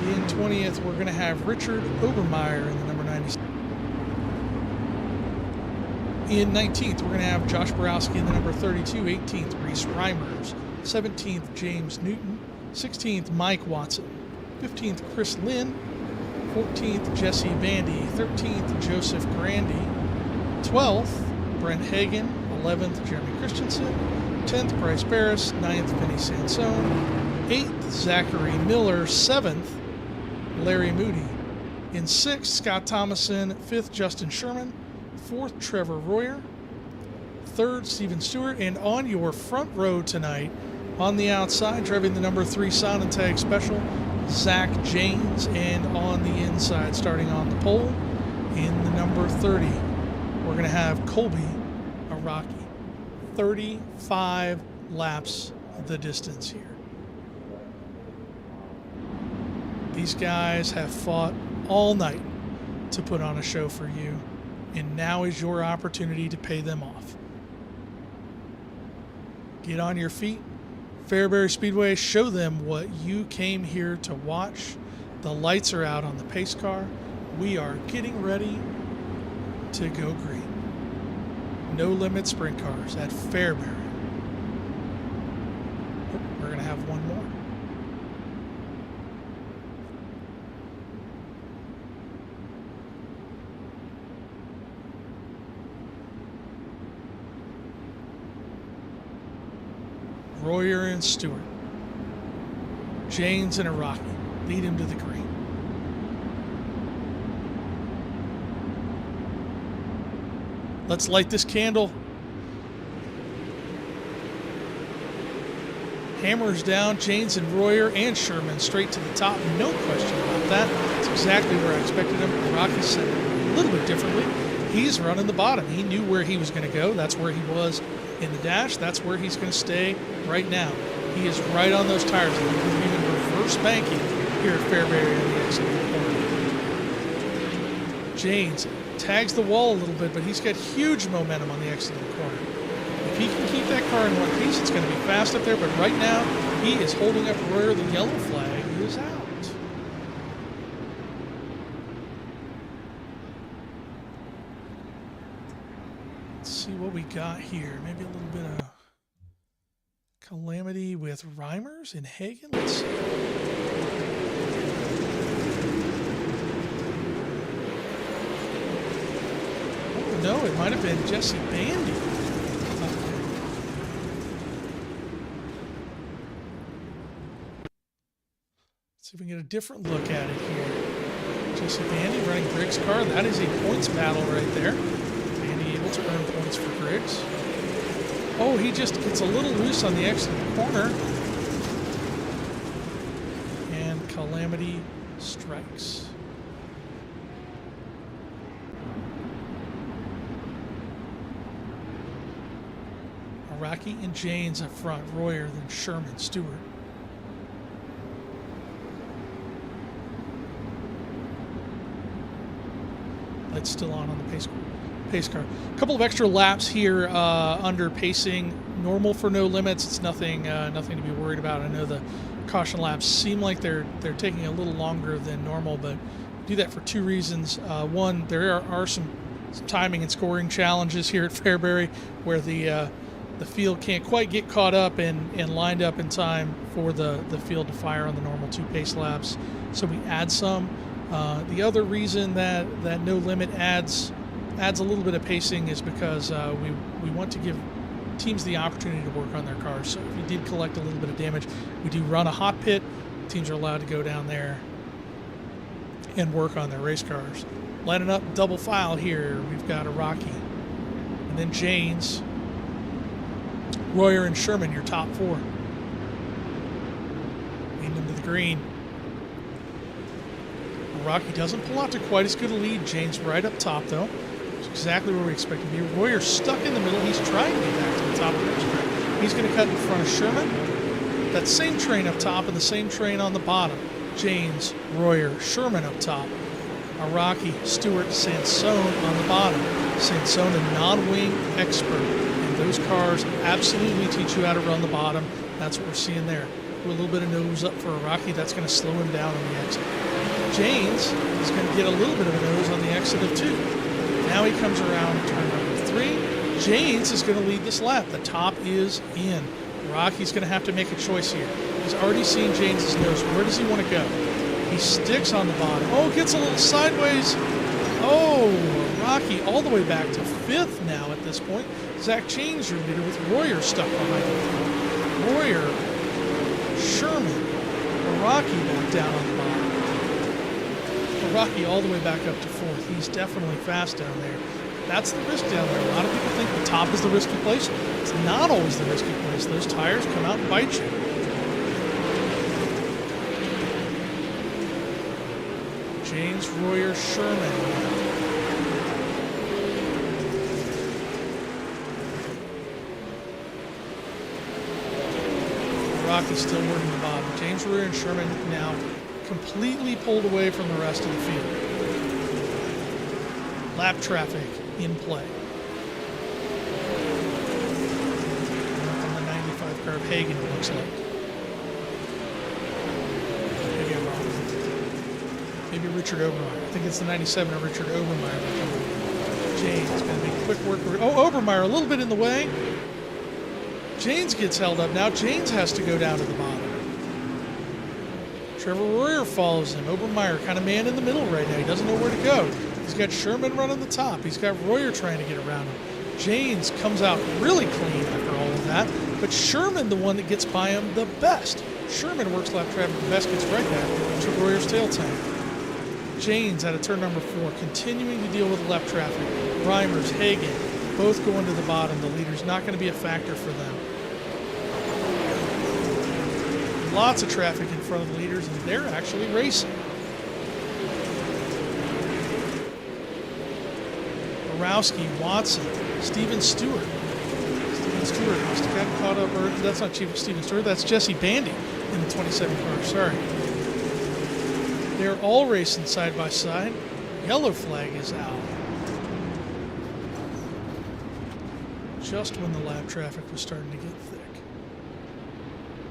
In 20th, we're going to have Richard Obermeyer in the number 96. In 19th, we're going to have Josh Borowski in the number 32. 18th, Reese Reimers. 17th, James Newton. 16th, Mike Watson. 15th, Chris Lynn. 14th, Jesse Bandy. 13th, Joseph Grandy. 12th, Brent Hagan. 11th, Jeremy Christensen. 10th, Bryce Barris. 9th, Vinny Sansone. 8th, Zachary Miller. 7th, Larry Moody. In 6th, Scott Thomason. 5th, Justin Sherman. 4th, Trevor Royer. 3rd, Steven Stewart. And on your front row tonight, on the outside, driving the number 3 Sound and Tag Special, Zach James. And on the inside, starting on the pole, in the number 30, we're going to have Colby Araki. 35 laps of the distance here. These guys have fought all night to put on a show for you, and now is your opportunity to pay them off. Get on your feet. Fairbury Speedway, show them what you came here to watch. The lights are out on the pace car. We are getting ready to go green. No limit sprint cars at Fairbury. We're going to have one more. Royer and Stewart. James and Araki lead him to the green. Let's light this candle. Hammers down, James and Royer and Sherman straight to the top. No question about that. That's exactly where I expected him. Araki said it a little bit differently. He's running the bottom. He knew where he was going to go. That's where he was in the dash. That's where he's going to stay right now. He is right on those tires. He's even reverse banking here at Fairbury on the exit of the corner. James tags the wall a little bit, but he's got huge momentum on the exit of the corner. If he can keep that car in one piece, it's going to be fast up there, but right now he is holding up Royer. The yellow flag is out. Let's see what we got here. Maybe a little bit of calamity with Reimers and Hagen. Let's see. Oh, no, it might have been Jesse Bandy. Let's see if we can get a different look at it here. Jesse Bandy running Griggs' car. That is a points battle right there. Bandy able to earn points for Griggs. Oh, he just gets a little loose on the exit of the corner. And calamity strikes. Araki and James up front. Royer, then Sherman, Stewart. Lights still on the pace car. A couple of extra laps here under pacing. Normal for no limits. It's nothing to be worried about. I know the caution laps seem like they're taking a little longer than normal, but do that for two reasons. One, there are some timing and scoring challenges here at Fairbury where the field can't quite get caught up and lined up in time for the field to fire on the normal 2 pace laps. So we add some. The other reason that no limit adds adds a little bit of pacing is because we want to give teams the opportunity to work on their cars. So if you did collect a little bit of damage, we do run a hot pit. Teams are allowed to go down there and work on their race cars. Lining up double file here, we've got a Rocky. And then Janes, Royer, and Sherman, your top four. Leading them to the green. Rocky doesn't pull out to quite as good a lead. James right up top, though. It's exactly where we expect him to be. Royer stuck in the middle. He's trying to get back to the top of the racetrack. He's going to cut in front of Sherman. That same train up top and the same train on the bottom. James, Royer, Sherman up top. Rocky, Stewart, Sansone on the bottom. Sansone, a non-wing expert. And those cars absolutely teach you how to run the bottom. That's what we're seeing there. A little bit of nose up for Rocky. That's going to slow him down on the exit. James is going to get a little bit of a nose on the exit of 2. Now he comes around turn number 3. James is going to lead this lap. The top is in. Rocky's going to have to make a choice here. He's already seen James's nose. Where does he want to go? He sticks on the bottom. Oh, gets a little sideways. Oh, Rocky all the way back to 5th now at this point. Zach Chains, your leader, with Royer stuck behind him. Royer, Sherman, Rocky back down on the bottom. Rocky all the way back up to 4th. He's definitely fast down there. That's the risk down there. A lot of people think the top is the risky place. It's not always the risky place. Those tires come out and bite you. James, Royer, Sherman. Rocky's still working the bottom. James, Royer, and Sherman now completely pulled away from the rest of the field. Lap traffic in play. On the 95 car of Hagen, it looks like. Maybe I'm wrong. Maybe Richard Obermeyer. I think it's the 97 of Richard Obermeyer. James going to make quick work. Oh, Obermeyer a little bit in the way. James gets held up. Now James has to go down to the bottom. Trevor Royer follows him. Obermeyer kind of man in the middle right now. He doesn't know where to go. He's got Sherman running the top. He's got Royer trying to get around him. James comes out really clean after all of that, but Sherman the one that gets by him the best. Sherman works lap traffic the best, gets right back to Royer's tail tank. James out of turn number 4, continuing to deal with lap traffic. Reimers, Hagen, both going to the bottom. The leader's not going to be a factor for them. Lots of traffic in front of the leaders, and they're actually racing. Borowski, Watson, Steven Stewart. Steven Stewart must have gotten caught up, or that's not Steven Stewart, that's Jesse Bandy in the 27 car, sorry. They're all racing side by side. Yellow flag is out. Just when the lap traffic was starting to get thick.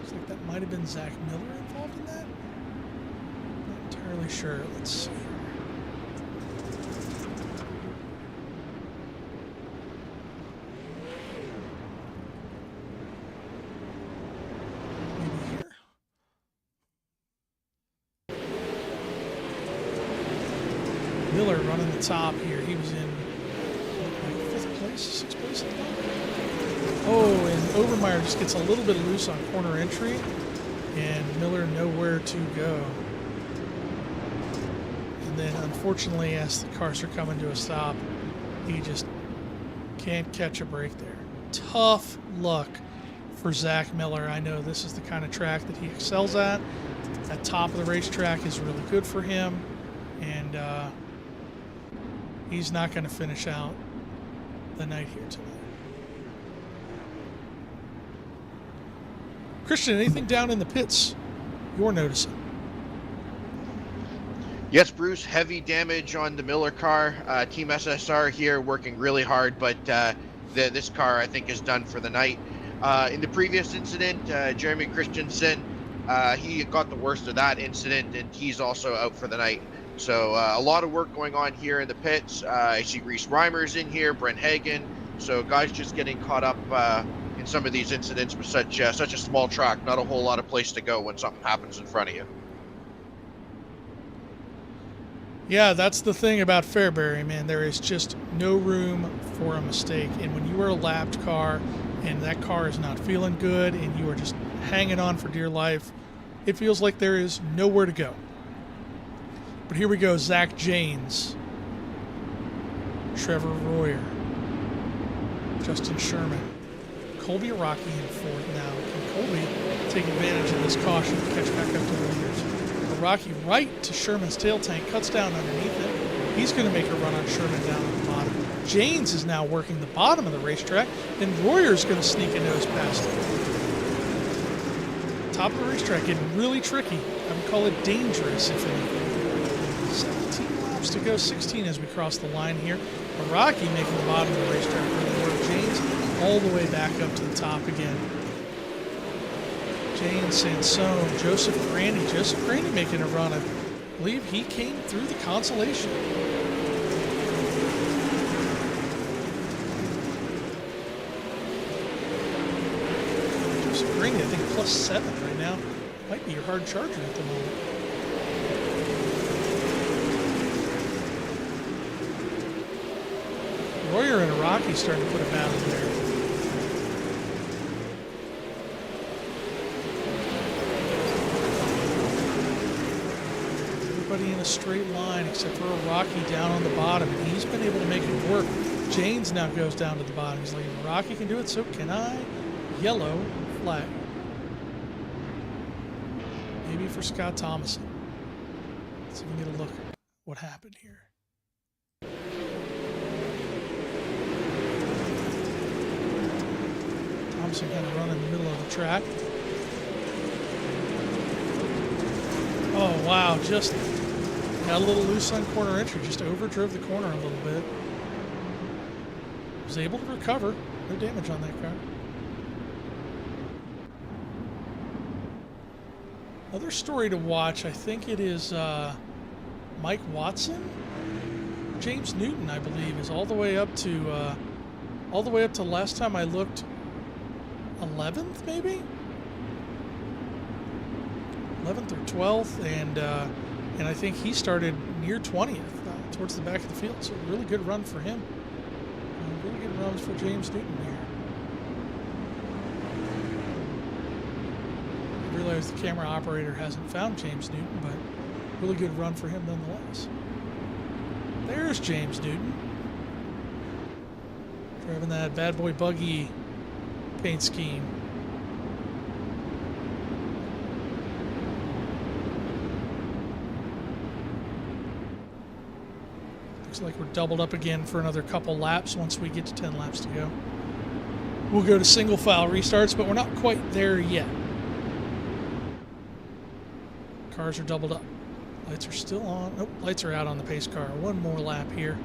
Looks like that might have been Zach Miller involved in that. Not entirely sure. Let's see. Maybe here. Miller running the top here. He was in like 5th place, 6th place at the moment. Oh, and Obermeyer just gets a little bit loose on corner entry, and Miller nowhere to go. And then, unfortunately, as the cars are coming to a stop, he just can't catch a break there. Tough luck for Zach Miller. I know this is the kind of track that he excels at. That top of the racetrack is really good for him, and he's not going to finish out the night here tonight. Christian, anything down in the pits you're noticing? Yes, Bruce, heavy damage on the Miller car. Team SSR here working really hard, but this car, I think, is done for the night. In the previous incident, Jeremy Christensen, he got the worst of that incident, and he's also out for the night. So a lot of work going on here in the pits. I see Reese Reimers in here, Brent Hagen. So guys just getting caught up in some of these incidents with such a small track, not a whole lot of place to go when something happens in front of you. Yeah, that's the thing about Fairbury, man. There is just no room for a mistake. And when you are a lapped car and that car is not feeling good and you are just hanging on for dear life, it feels like there is nowhere to go. But here we go, Zach Janes, Trevor Royer, Justin Sherman, Colby Rocky in fourth now. Can Colby take advantage of this caution to catch back up to the leaders? Rocky right to Sherman's tail tank, cuts down underneath it. He's going to make a run on Sherman down at the bottom. Janes is now working the bottom of the racetrack, and Royer's going to sneak a nose past him. Top of the racetrack getting really tricky. I would call it dangerous, if anything. 17 laps to go, 16 as we cross the line here. Rocky making the bottom of the racetrack really work. Janes all the way back up to the top again. James Sansone, Joseph Grandy. Joseph Grandy making a run. I believe he came through the Consolation. Joseph Grandy, I think +7 right now. Might be your hard charger at the moment. Royer and Rocky starting to put a battle there. In a straight line except for a Rocky down on the bottom, and he's been able to make it work. Janes now goes down to the bottom. He's like, Rocky can do it, so can I. Yellow flag. Maybe for Scott Thomason. Let's see if we can get a look at what happened here. Thomason kind of running in the middle of the track. Oh, wow, just got a little loose on corner entry, just overdrove the corner a little bit. Was able to recover, no damage on that car. Another story to watch, I think it is Mike Watson, James Newton, I believe, is all the way up to last time I looked, 11th maybe, 11th or 12th, and I think he started near 20th, towards the back of the field. So a really good run for him. Really good runs for James Newton here. I realize the camera operator hasn't found James Newton, but really good run for him nonetheless. There's James Newton. Driving that bad boy buggy paint scheme. Looks like we're doubled up again for another couple laps once we get to 10 laps to go. We'll go to single file restarts, but we're not quite there yet. Cars are doubled up. Lights are still on. Nope, lights are out on the pace car. One more lap here.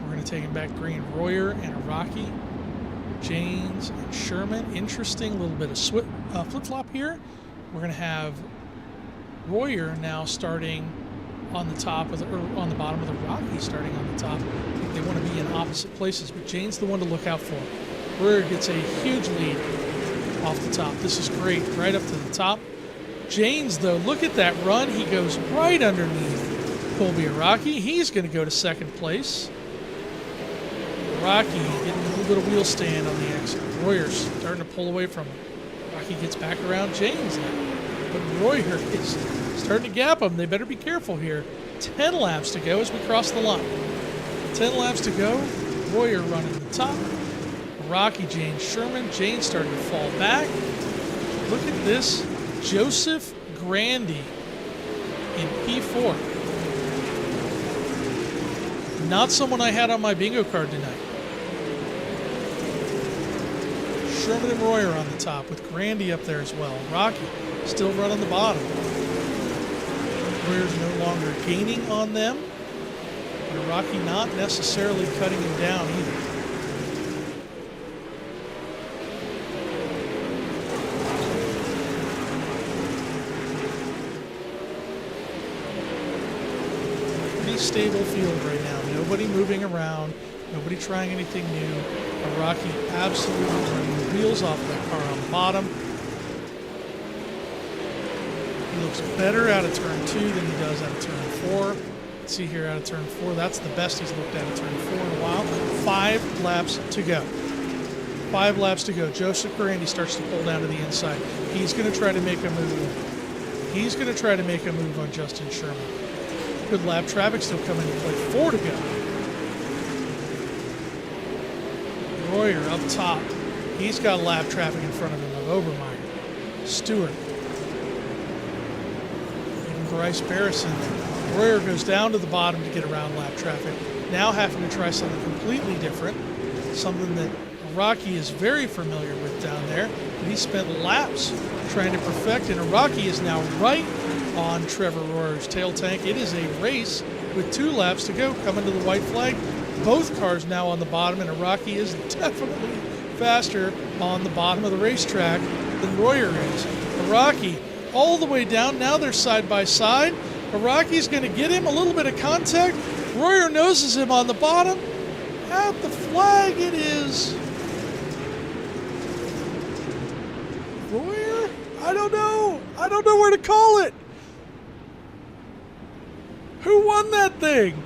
We're going to take him back green. Royer and a Rocky. Janes and Sherman. Interesting little bit of flip-flop here. We're going to have Royer now starting on the top of the, or on the bottom of the Rocky starting on the top. I think they want to be in opposite places, but Jane's the one to look out for. Royer gets a huge lead off the top. This is great, right up to the top. Janes, though, look at that run. He goes right underneath Colby Rocky. He's going to go to second place. Rocky getting a little bit of wheel stand on the exit. Royer's starting to pull away from him. Rocky gets back around Janes now. But Royer is starting to gap him. They better be careful here. 10 laps to go as we cross the line. 10 laps to go. Royer running the top. Rocky, James Sherman. James starting to fall back. Look at this. Joseph Grandy in P4. Not someone I had on my bingo card tonight. Sherman and Royer on the top with Grandy up there as well. Rocky still running the bottom. Royer's no longer gaining on them. But Rocky not necessarily cutting him down either. Stable field right now. Nobody moving around. Nobody trying anything new. Rocky absolutely running the wheels off that car on the bottom. He looks better out of turn 2 than he does out of turn 4. Let's see here out of turn 4. That's the best he's looked at turn 4 in a while. 5 laps to go. 5 laps to go. Joseph Grandy starts to pull down to the inside. He's going to try to make a move. He's going to try to make a move on Justin Sherman. Good lap traffic still coming into play. 4 to go. Royer up top. He's got lap traffic in front of him of Obermeyer. Stewart. Even Bryce Barrison. Royer goes down to the bottom to get around lap traffic. Now having to try something completely different. Something that Rocky is very familiar with down there. And he spent laps trying to perfect, and Iraqi is now right on Trevor Royer's tail tank. It is a race with 2 laps to go coming to the white flag. Both cars now on the bottom, and Iraqi is definitely faster on the bottom of the racetrack than Royer is. Iraqi all the way down. Now they're side by side. Iraqi's going to get him a little bit of contact. Royer noses him on the bottom. At the flag it is Royer? I don't know. I don't know where to call it. Who won that thing?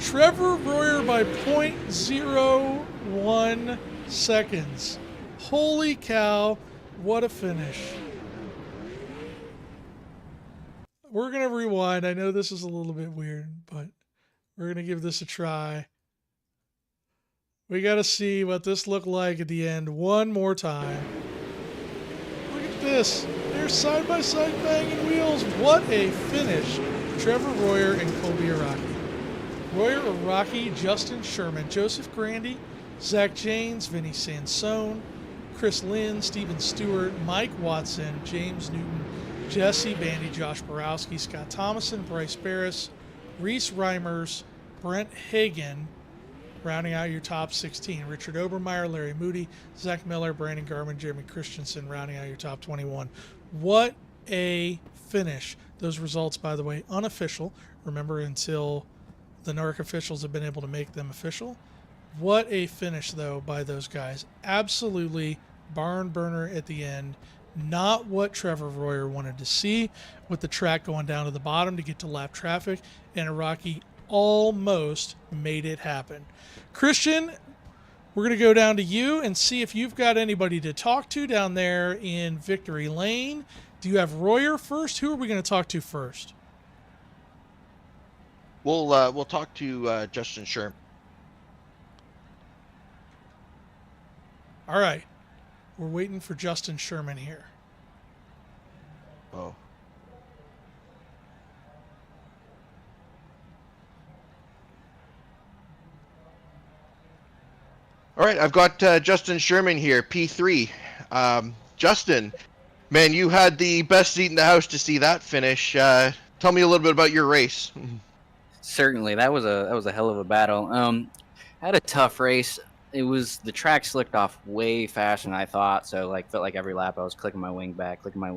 Trevor Royer by .01 seconds. Holy cow, what a finish. We're going to rewind. I know this is a little bit weird, but we're going to give this a try. We got to see what this looked like at the end one more time. Look at this. They're side-by-side banging wheels. What a finish. Trevor Royer and Colby Iraqi. Royer Iraqi, Justin Sherman, Joseph Grandy, Zach Janes, Vinny Sansone, Chris Lynn, Steven Stewart, Mike Watson, James Newton, Jesse Bandy, Josh Borowski, Scott Thomason, Bryce Barris, Reese Reimers, Brent Hagan, rounding out your top 16. Richard Obermeyer, Larry Moody, Zach Miller, Brandon Garman, Jeremy Christensen, rounding out your top 21. What a finish. Those results, by the way, unofficial. Remember, until the NARC officials have been able to make them official. What a finish, though, by those guys. Absolutely barn burner at the end. Not what Trevor Royer wanted to see, with the track going down to the bottom to get to lap traffic, and Iraqi almost made it happen. Christian, we're going to go down to you and see if you've got anybody to talk to down there in Victory Lane. Do you have Royer first? Who are we going to talk to first? We'll talk to Justin Sherman. All right. We're waiting for Justin Sherman here. Oh. All right, I've got Justin Sherman here, P3. Justin, man, you had the best seat in the house to see that finish. Tell me a little bit about your race. Certainly, that was a hell of a battle. I had a tough race. It was, the track slicked off way faster than I thought, so felt like every lap I was clicking my wing back. But I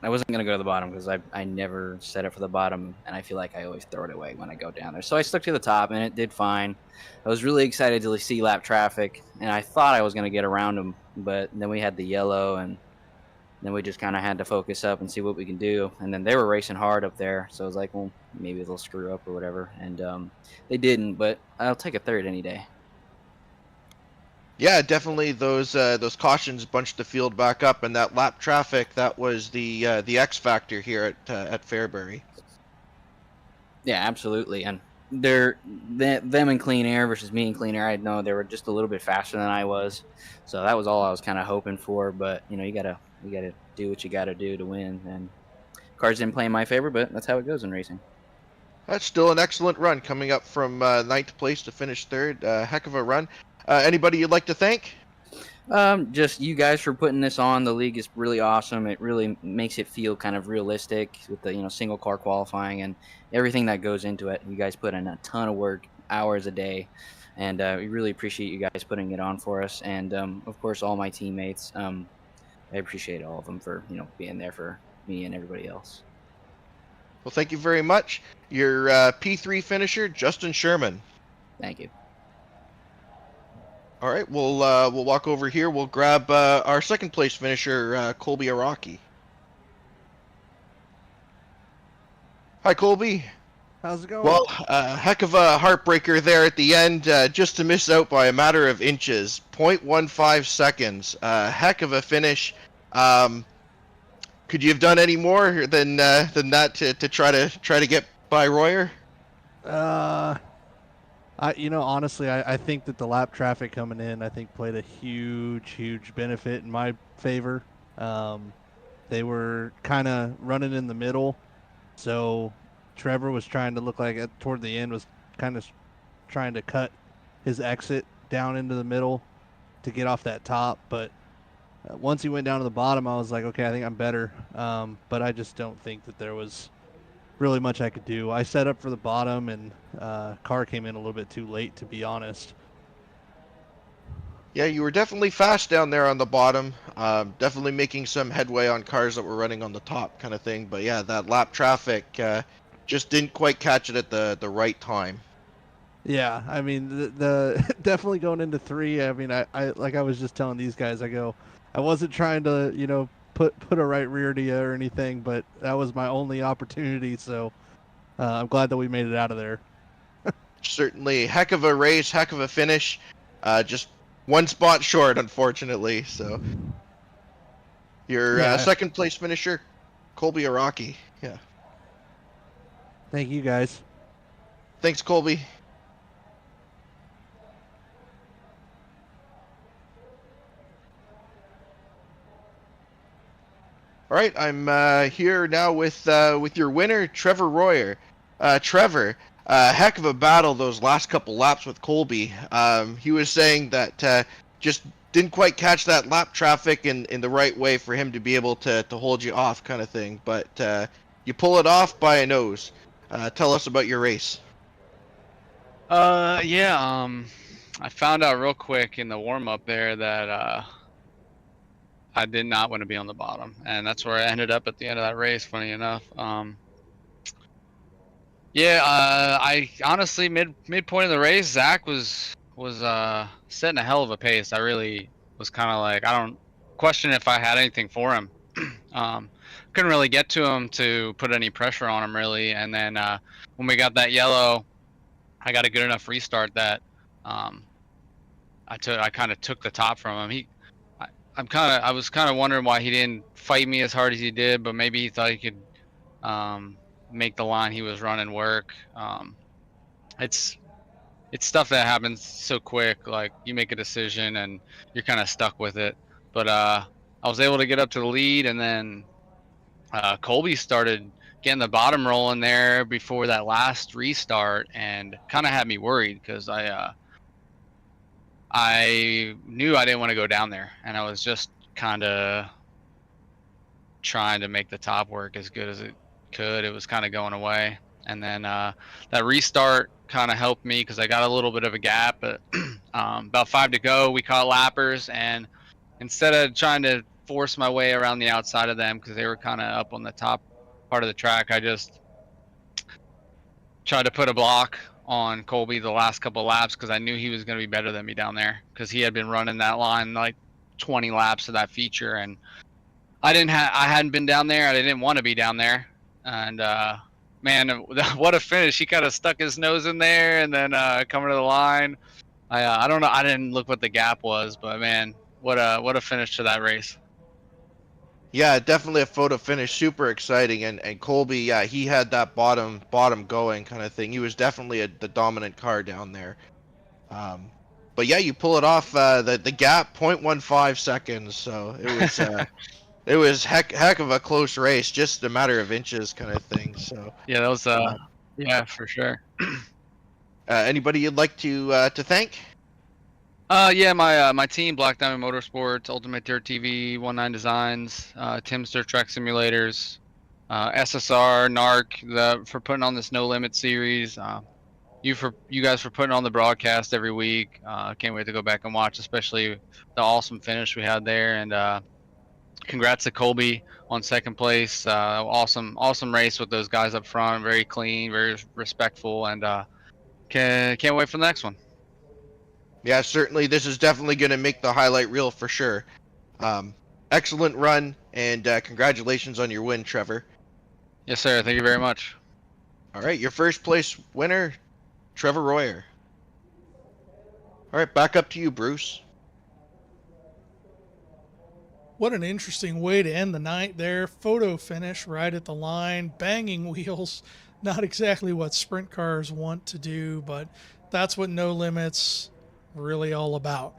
wasn't gonna go to the bottom because I never set it for the bottom, and I feel like I always throw it away when I go down there. So I stuck to the top, and it did fine. I was really excited to see lap traffic, and I thought I was gonna get around them, but then we had the yellow, and then we just kind of had to focus up and see what we can do. And then they were racing hard up there, so I was like, well, maybe they'll screw up or whatever. And they didn't, but I'll take a third any day. Yeah, definitely those cautions bunched the field back up, and that lap traffic, that was the X factor here at Fairbury. Yeah, absolutely. And them in clean air versus me in clean air, I know they were just a little bit faster than I was. So that was all I was kind of hoping for. But you gotta do what you gotta do to win. And cars didn't play in my favor, but that's how it goes in racing. That's still an excellent run, coming up from 9th place to finish 3rd. Heck of a run. Anybody you'd like to thank? Just you guys for putting this on. The league is really awesome. It really makes it feel kind of realistic with the single car qualifying and everything that goes into it. You guys put in a ton of work, hours a day, and we really appreciate you guys putting it on for us. And of course, all my teammates. I appreciate all of them for being there for me and everybody else. Well, thank you very much. Your P3 finisher, Justin Sherman. Thank you. All right, we'll walk over here. We'll grab our 2nd place finisher, Colby Iraqi. Hi, Colby. How's it going? Well, heck of a heartbreaker there at the end, just to miss out by a matter of inches, 0.15 seconds. Heck of a finish. Um, could you have done any more than that to try to get by Royer? Honestly, I think that the lap traffic coming in, I think played a huge benefit in my favor. Um, they were kind of running in the middle, so Trevor was trying to look like toward the end was kind of trying to cut his exit down into the middle to get off that top. But once he went down to the bottom, I was like, okay, I think I'm better. But I just don't think that there was really much I could do. I set up for the bottom, and car came in a little bit too late, to be honest. Yeah, you were definitely fast down there on the bottom. Definitely making some headway on cars that were running on the top, kind of thing. But yeah, that lap traffic just didn't quite catch it at the right time. Yeah, I mean the definitely going into 3. I mean, I like I was just telling these guys, I wasn't trying to put a right rear to you or anything, but that was my only opportunity. So I'm glad that we made it out of there. Certainly, heck of a race, heck of a finish. Just one spot short, unfortunately. So your Yeah, second place finisher, Colby Araki. Yeah. thank you guys. Thanks, Colby. All right, I'm here now with your winner, Trevor Royer. Trevor, heck of a battle those last couple laps with Colby. He was saying that just didn't quite catch that lap traffic in the right way for him to be able to hold you off, kind of thing. But you pull it off by a nose. Tell us about your race. Yeah, I found out real quick in the warm up there that I did not want to be on the bottom, and that's where I ended up at the end of that race. Funny enough, I honestly midpoint of the race, Zach was setting a hell of a pace. I really was kind of like, I don't question if I had anything for him. Couldn't really get to him to put any pressure on him really, and then when we got that yellow, I got a good enough restart that I kind of took the top from him. I was kind of wondering why he didn't fight me as hard as he did, but maybe he thought he could make the line he was running work. It's stuff that happens so quick. Like you make a decision and you're kind of stuck with it. But I was able to get up to the lead, and then Colby started getting the bottom rolling there before that last restart, and kind of had me worried because I knew I didn't want to go down there, and I was just kind of trying to make the top work as good as it could. It was kind of going away, and then that restart kind of helped me because I got a little bit of a gap. But about 5 to go, we caught lappers, and instead of trying to force my way around the outside of them because they were kind of up on the top part of the track, I just tried to put a block on Colby the last couple of laps because I knew he was going to be better than me down there because he had been running that line like 20 laps of that feature, and I hadn't been down there. I didn't want to be down there, and man, what a finish! He kind of stuck his nose in there, and then coming to the line, I don't know. I didn't look what the gap was, but man, what a finish to that race. Yeah, definitely a photo finish, super exciting, and Colby, yeah, he had that bottom going kind of thing. He was definitely the dominant car down there. But yeah, you pull it off. The gap 0.15 seconds, so it was it was heck of a close race, just a matter of inches kind of thing. So Yeah, that was yeah, for sure. anybody you'd like to thank? Yeah, my team, Black Diamond Motorsports, Ultimate Dirt TV, 19 Designs, Tim's Dirt Track Simulators, SSR, NARC, for putting on this No Limit series. You guys for putting on the broadcast every week. Can't wait to go back and watch, especially the awesome finish we had there. And congrats to Colby on second place. Awesome race with those guys up front. Very clean, very respectful, and can't wait for the next one. Yeah, certainly. This is definitely going to make the highlight reel for sure. Excellent run, and congratulations on your win, Trevor. Yes, sir. Thank you very much. All right, your first place winner, Trevor Royer. All right, back up to you, Bruce. What an interesting way to end the night there. Photo finish right at the line, banging wheels. Not exactly what sprint cars want to do, but that's what No Limits really all about.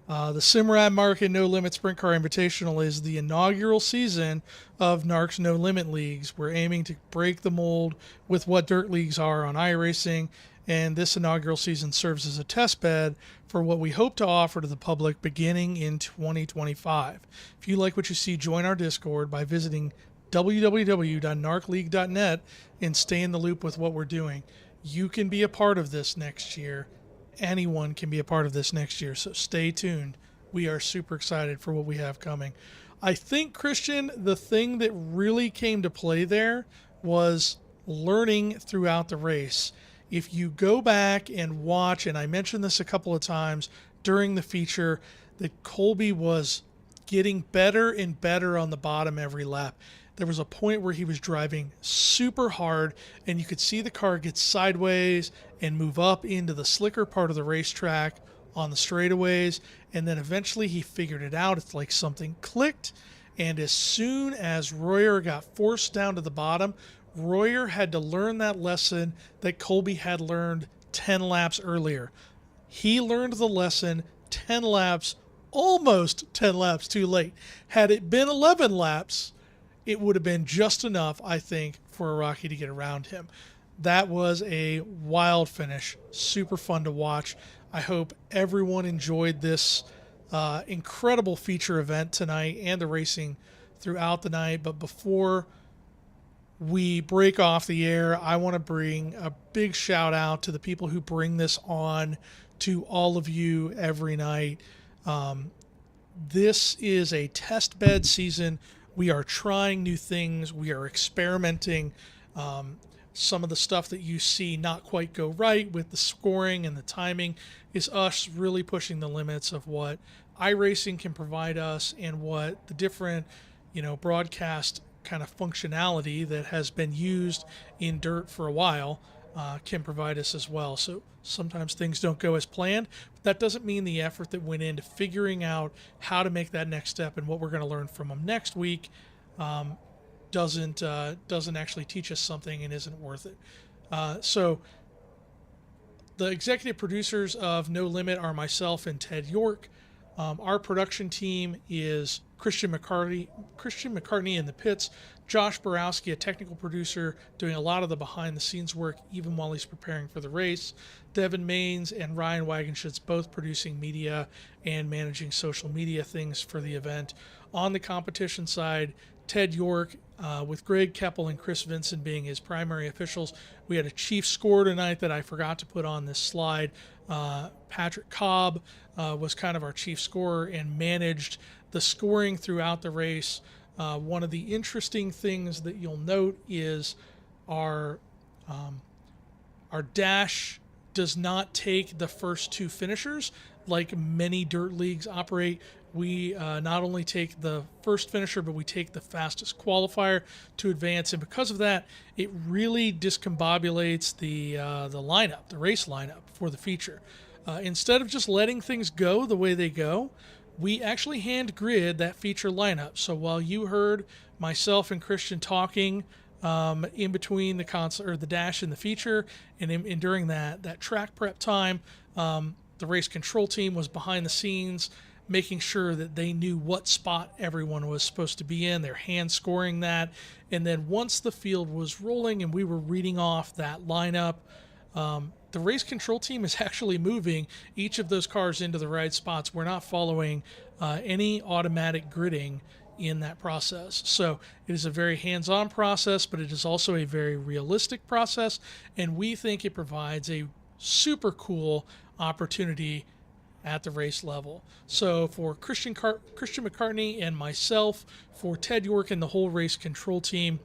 The Simrad Market No Limit Sprint Car Invitational is the inaugural season of NARC's No Limit Leagues. We're aiming to break the mold with what dirt leagues are on iRacing, and this inaugural season serves as a test bed for what we hope to offer to the public beginning in 2025. If you like what you see, join our Discord by visiting www.narcleague.net and stay in the loop with what we're doing. You can be a part of this next year. Anyone can be a part of this next year, so stay tuned. We are super excited for what we have coming. I think, Christian, the thing that really came to play there was learning throughout the race. If you go back and watch, and I mentioned this a couple of times during the feature, that Colby was getting better and better on the bottom every lap. There was a point where he was driving super hard, and you could see the car get sideways and move up into the slicker part of the racetrack on the straightaways, and then eventually he figured it out. It's like something clicked, and as soon as Royer got forced down to the bottom, Royer had to learn that lesson that Colby had learned 10 laps earlier. He learned the lesson 10 laps, almost 10 laps too late. Had it been 11 laps, it would have been just enough, I think, for Iraqi to get around him. That was a wild finish. Super fun to watch. I hope everyone enjoyed this incredible feature event tonight and the racing throughout the night. But before we break off the air, I want to bring a big shout out to the people who bring this on to all of you every night. This is a test bed season. We are trying new things. We are experimenting. Some of the stuff that you see not quite go right with the scoring and the timing is us really pushing the limits of what iRacing can provide us and what the different, broadcast kind of functionality that has been used in dirt for a while can provide us as well. So sometimes things don't go as planned, but that doesn't mean the effort that went into figuring out how to make that next step and what we're going to learn from them next week doesn't actually teach us something and isn't worth it. So the executive producers of No Limit are myself and Ted York. Our production team is Christian McCartney in the pits, Josh Borowski, a technical producer, doing a lot of the behind-the-scenes work even while he's preparing for the race, Devin Maines and Ryan Wagenschutz both producing media and managing social media things for the event. On the competition side, Ted York, with Greg Keppel and Chris Vincent being his primary officials. We had a chief score tonight that I forgot to put on this slide. Patrick Cobb was kind of our chief scorer and managed the scoring throughout the race. One of the interesting things that you'll note is our dash does not take the first two finishers like many dirt leagues operate. We not only take the first finisher, but we take the fastest qualifier to advance. And because of that, it really discombobulates the lineup, the race lineup for the feature. Instead of just letting things go the way they go, we actually hand grid that feature lineup. So while you heard myself and Christian talking in between the dash and the feature, and during that track prep time, the race control team was behind the scenes, making sure that they knew what spot everyone was supposed to be in. They're hand scoring that. And then once the field was rolling and we were reading off that lineup, the race control team is actually moving each of those cars into the right spots. We're not following any automatic gridding in that process. So it is a very hands-on process, but it is also a very realistic process. And we think it provides a super cool opportunity at the race level. So for Christian McCartney and myself, for Ted York and the whole race control team,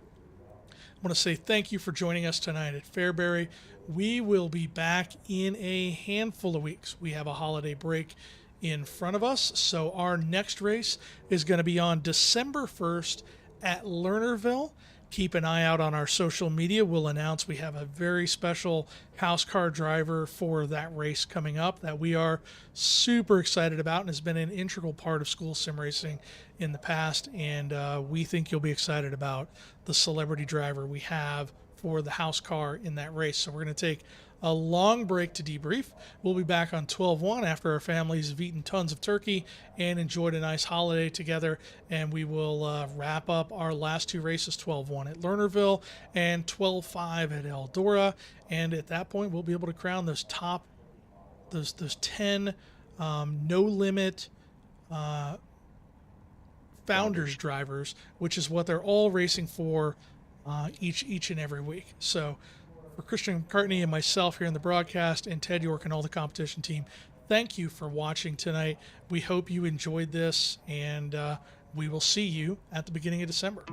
I want to say thank you for joining us tonight at Fairbury. We will be back in a handful of weeks. We have a holiday break in front of us, so our next race is going to be on December 1st at Lernerville. keep an eye out on our social media. We'll announce we have a very special house car driver for that race coming up that we are super excited about and has been an integral part of school sim racing in the past. And we think you'll be excited about the celebrity driver we have for the house car in that race. So we're going to take a long break to debrief. We'll be back on 12/1 after our families have eaten tons of turkey and enjoyed a nice holiday together, and we will wrap up our last two races, 12/1 at Lernerville and 12/5 at Eldora. And at that point, we'll be able to crown those 10 no limit founders drivers, which is what they're all racing for each and every week. So for Christian McCartney and myself here in the broadcast, and Ted York and all the competition team, thank you for watching tonight. We hope you enjoyed this, and we will see you at the beginning of December.